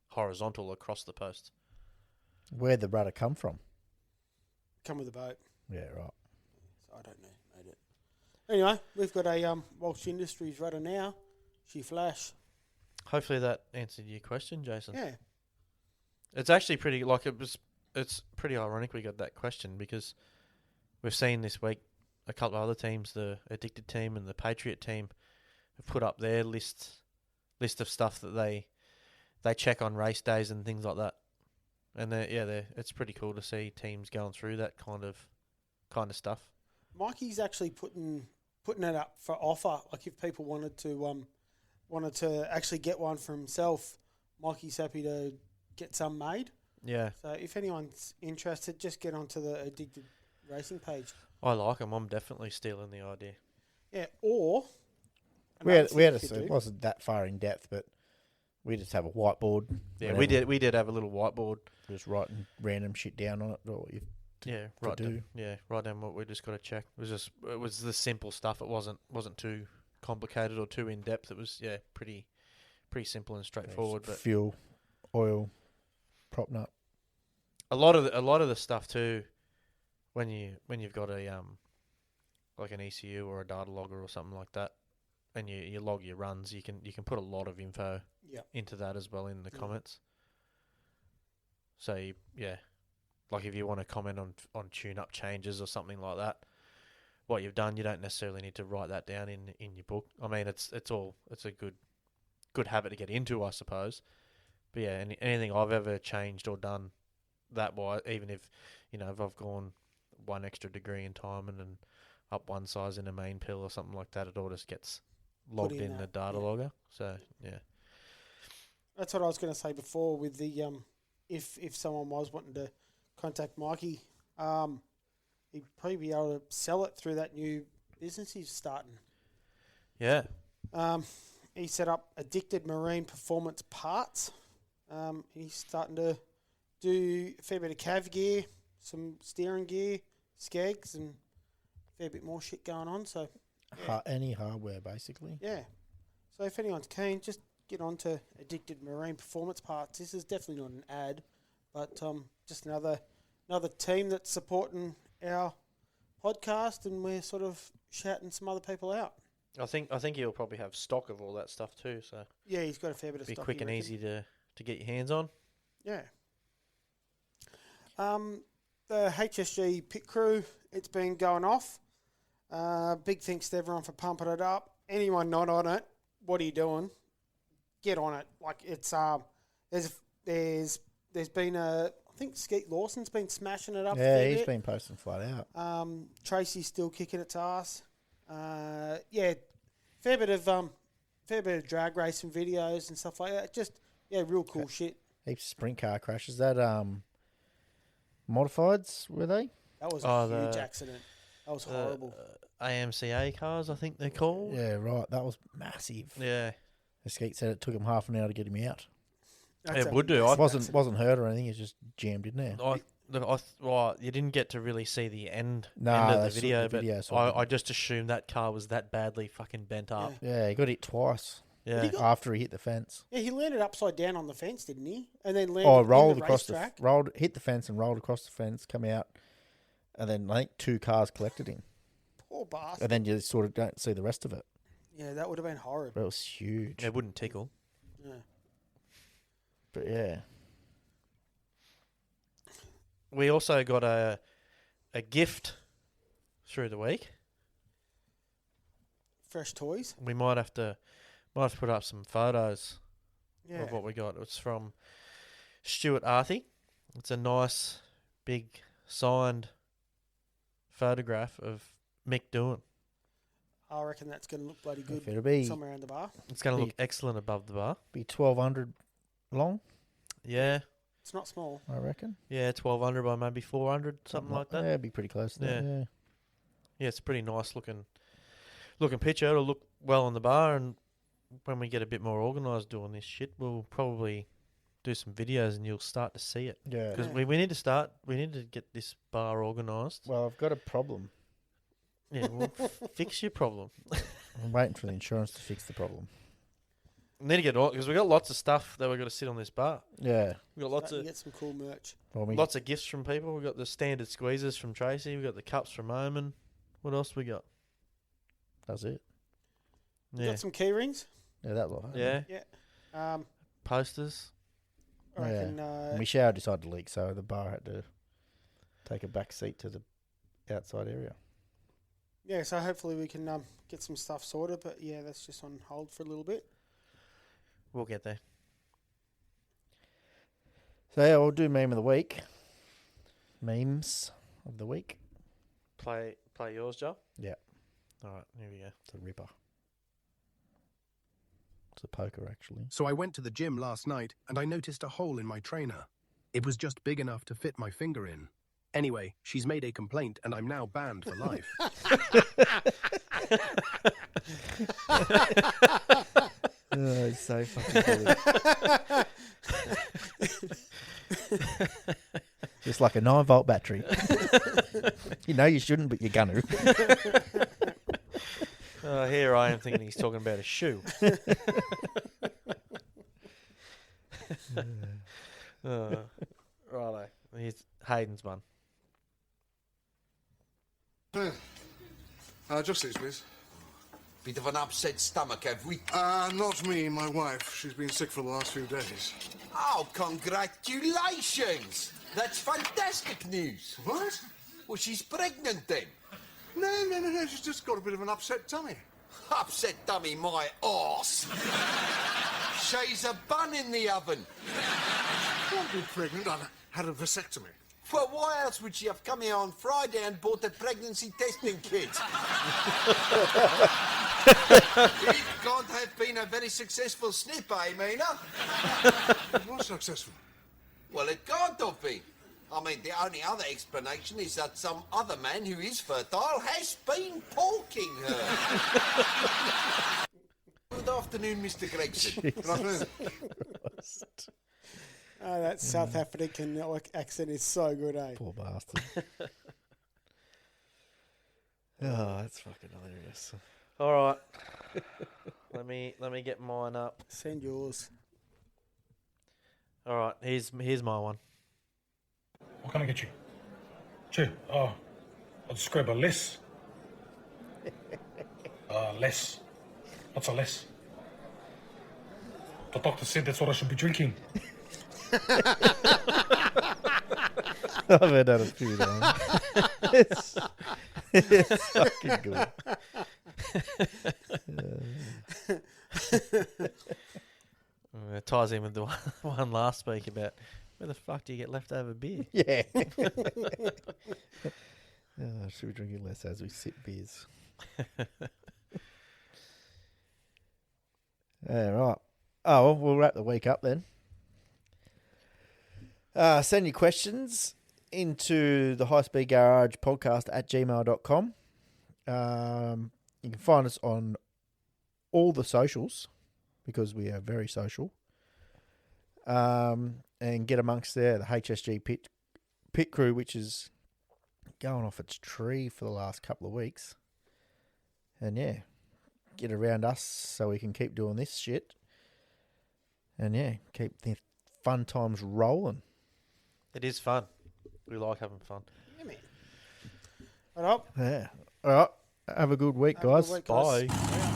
horizontal across the post. Where'd the rudder come from? Come with the boat. Yeah, right. So I don't know, made it. Anyway, we've got a Walsh Industries rudder now. She flash. Hopefully that answered your question, Jason. Yeah. It's actually pretty it's pretty ironic we got that question because we've seen this week a couple of other teams, the Addicted team and the Patriot team, have put up their list of stuff that they check on race days and things like that. And it's pretty cool to see teams going through that kind of stuff. Mikey's actually putting it up for offer. Like if people wanted to actually get one for himself, Mikey's happy to get some made. Yeah, So if anyone's interested, just get onto the Addicted Racing page. I like them. I'm definitely stealing the idea. Yeah, or We had another a, thing you it could do- wasn't that far in depth, but we just have a whiteboard. Yeah, whenever we did have a little whiteboard. Just writing random shit down on it. Or you, Yeah, to right. do. Write down what we just got to check. It was the simple stuff. It wasn't too complicated or too in depth. It was pretty simple and straightforward. But fuel, oil, prop nut. a lot of the stuff too, when you've got a like an ECU or a data logger or something like that, and you log your runs, you can put a lot of info Yeah. into that as well in the Yeah. comments. So like if you want to comment on tune-up changes or something like that, what you've done, you don't necessarily need to write that down in your book. I mean, it's a good habit to get into, I suppose. But yeah, anything I've ever changed or done that way, even if if I've gone one extra degree in timing and up one size in a main pill or something like that, it all just gets logged in in the that, data yeah. logger. So yeah, That's what I was going to say before with the if someone was wanting to contact Mikey, he'd probably be able to sell it through that new business he's starting. yeah, He set up Addicted Marine Performance Parts. He's starting to do a fair bit of cav gear, some steering gear, skegs, and a fair bit more shit going on. So yeah. Any hardware, basically. Yeah. So if anyone's keen, just get on to Addicted Marine Performance Parts. This is definitely not an ad, but just another team that's supporting our podcast, and we're sort of shouting some other people out. I think he'll probably have stock of all that stuff too. So Yeah, he's got a fair bit of be stock. quick you and reckon? easy to get your hands on. Yeah. The HSG pit crew, it's been going off. Big thanks to everyone for pumping it up. Anyone not on it, what are you doing? Get on it. Like it's there's been I think Skeet Lawson's been smashing it up. a Yeah, fair he's bit. been posting flat out. Tracy's still kicking its ass. Fair bit of drag racing videos and stuff like that. Just real cool shit. Heaps of sprint car crashes. That modifieds, were they? That was Oh, a huge the- accident. That was horrible. AMCA cars, I think they're called. Yeah, right. That was massive. Yeah, The Skeet said it took him half an hour to get him out. That's it a would do. massive I- accident. Wasn't hurt or anything. He just jammed in there. You didn't get to really see the end Nah, of that's the video, the video, but so I I just assumed that car was that badly fucking bent up. Yeah, he got hit twice Yeah, He got- after he hit the fence. Yeah, he landed upside down on the fence, didn't he? And then landed Oh, in rolled the across racetrack. hit the fence and rolled across the fence, come out, and then I think 2 cars collected him, Poor bastard. and then you sort of don't see the rest of it. Yeah, that would have been horrid. But it was huge. it wouldn't tickle. Yeah. But yeah, We also got a gift through the week. Fresh toys. We might have to put up some photos Yeah. of what we got. It's from Stuart Arthey. It's a nice, big, signed photograph of Mick Doohan. I reckon that's going to look bloody good It'll be somewhere around the bar. It's going to look Big. excellent above the bar. 1,200 long, Yeah, It's not small. I reckon. yeah, 1,200 by maybe 400, something like that. Yeah, it'd be pretty close to that. Yeah. Yeah. Yeah, it's a pretty nice looking picture. It'll look well on the bar, and when we get a bit more organised doing this shit, we'll probably do some videos, and you'll start to see it. Yeah. Because Yeah. we need to get this bar organised. Well, I've got a problem. Yeah, we'll fix your problem. I'm waiting for the insurance to fix the problem. We need to get on because we got lots of stuff that we've got to sit on this bar. Yeah. We got lots Starting of to get some cool merch. Well, lots of gifts from people. We got the standard squeezers from Tracy. We got the cups from Omen. What else we got? That's it. You Yeah, got some key rings. Yeah, that lot. yeah. Um, Posters. I reckon. My shower decided to leak, so the bar had to take a back seat to the outside area. Yeah, so hopefully we can get some stuff sorted. But yeah, that's just on hold for a little bit. We'll get there. So yeah, we'll do meme of the week. Memes of the week. Play yours, Joe. Yeah. All right, here we go. It's a ripper. It's a poker, actually. So I went to the gym last night and I noticed a hole in my trainer. It was just big enough to fit my finger in. Anyway, she's made a complaint and I'm now banned for life. Oh, it's so fucking good. Just like a 9-volt battery. You know you shouldn't, but you're gonna. Here I am thinking he's talking about a shoe. Righto. Here's Hayden's one. Just these, please. Bit of an upset stomach, have we? Not me, my wife. She's been sick for the last few days. Oh, congratulations! That's fantastic news. What? Well, she's pregnant then. No. She's just got a bit of an upset tummy. Upset dummy, my arse. She's a bun in the oven. Can't be pregnant. I've had a vasectomy. Well, why else would she have come here on Friday and bought a pregnancy testing kit? It can't have been a very successful snip, eh, Mina? It was successful. Well, it can't have been. I mean, the only other explanation is that some other man who is fertile has been porking her. Good afternoon, Mr. Gregson. Good afternoon. Oh, that South African accent is so good, eh? Poor bastard. Oh, that's fucking hilarious. All right. let me get mine up. Send yours. All right. Here's my one. What can I get you? Chew. Oh, I'll just grab a less. Less. What's a less? The doctor said that's what I should be drinking. I've heard that a few times. It's fucking good. It ties in with the one last week about where the fuck do you get leftover beer? Yeah. Should we drink it less as we sip beers? Yeah, right. Oh, well, we'll wrap the week up then. Send your questions into the High Speed Garage podcast at gmail.com. You can find us on all the socials because we are very social. And get amongst there, the HSG pit crew, which is going off its tree for the last couple of weeks. And yeah, get around us so we can keep doing this shit. And yeah, keep the fun times rolling. It is fun. We like having fun. Yeah, man. All right. Yeah. All right. Have a good week, Have a guys. good week, guys. Bye.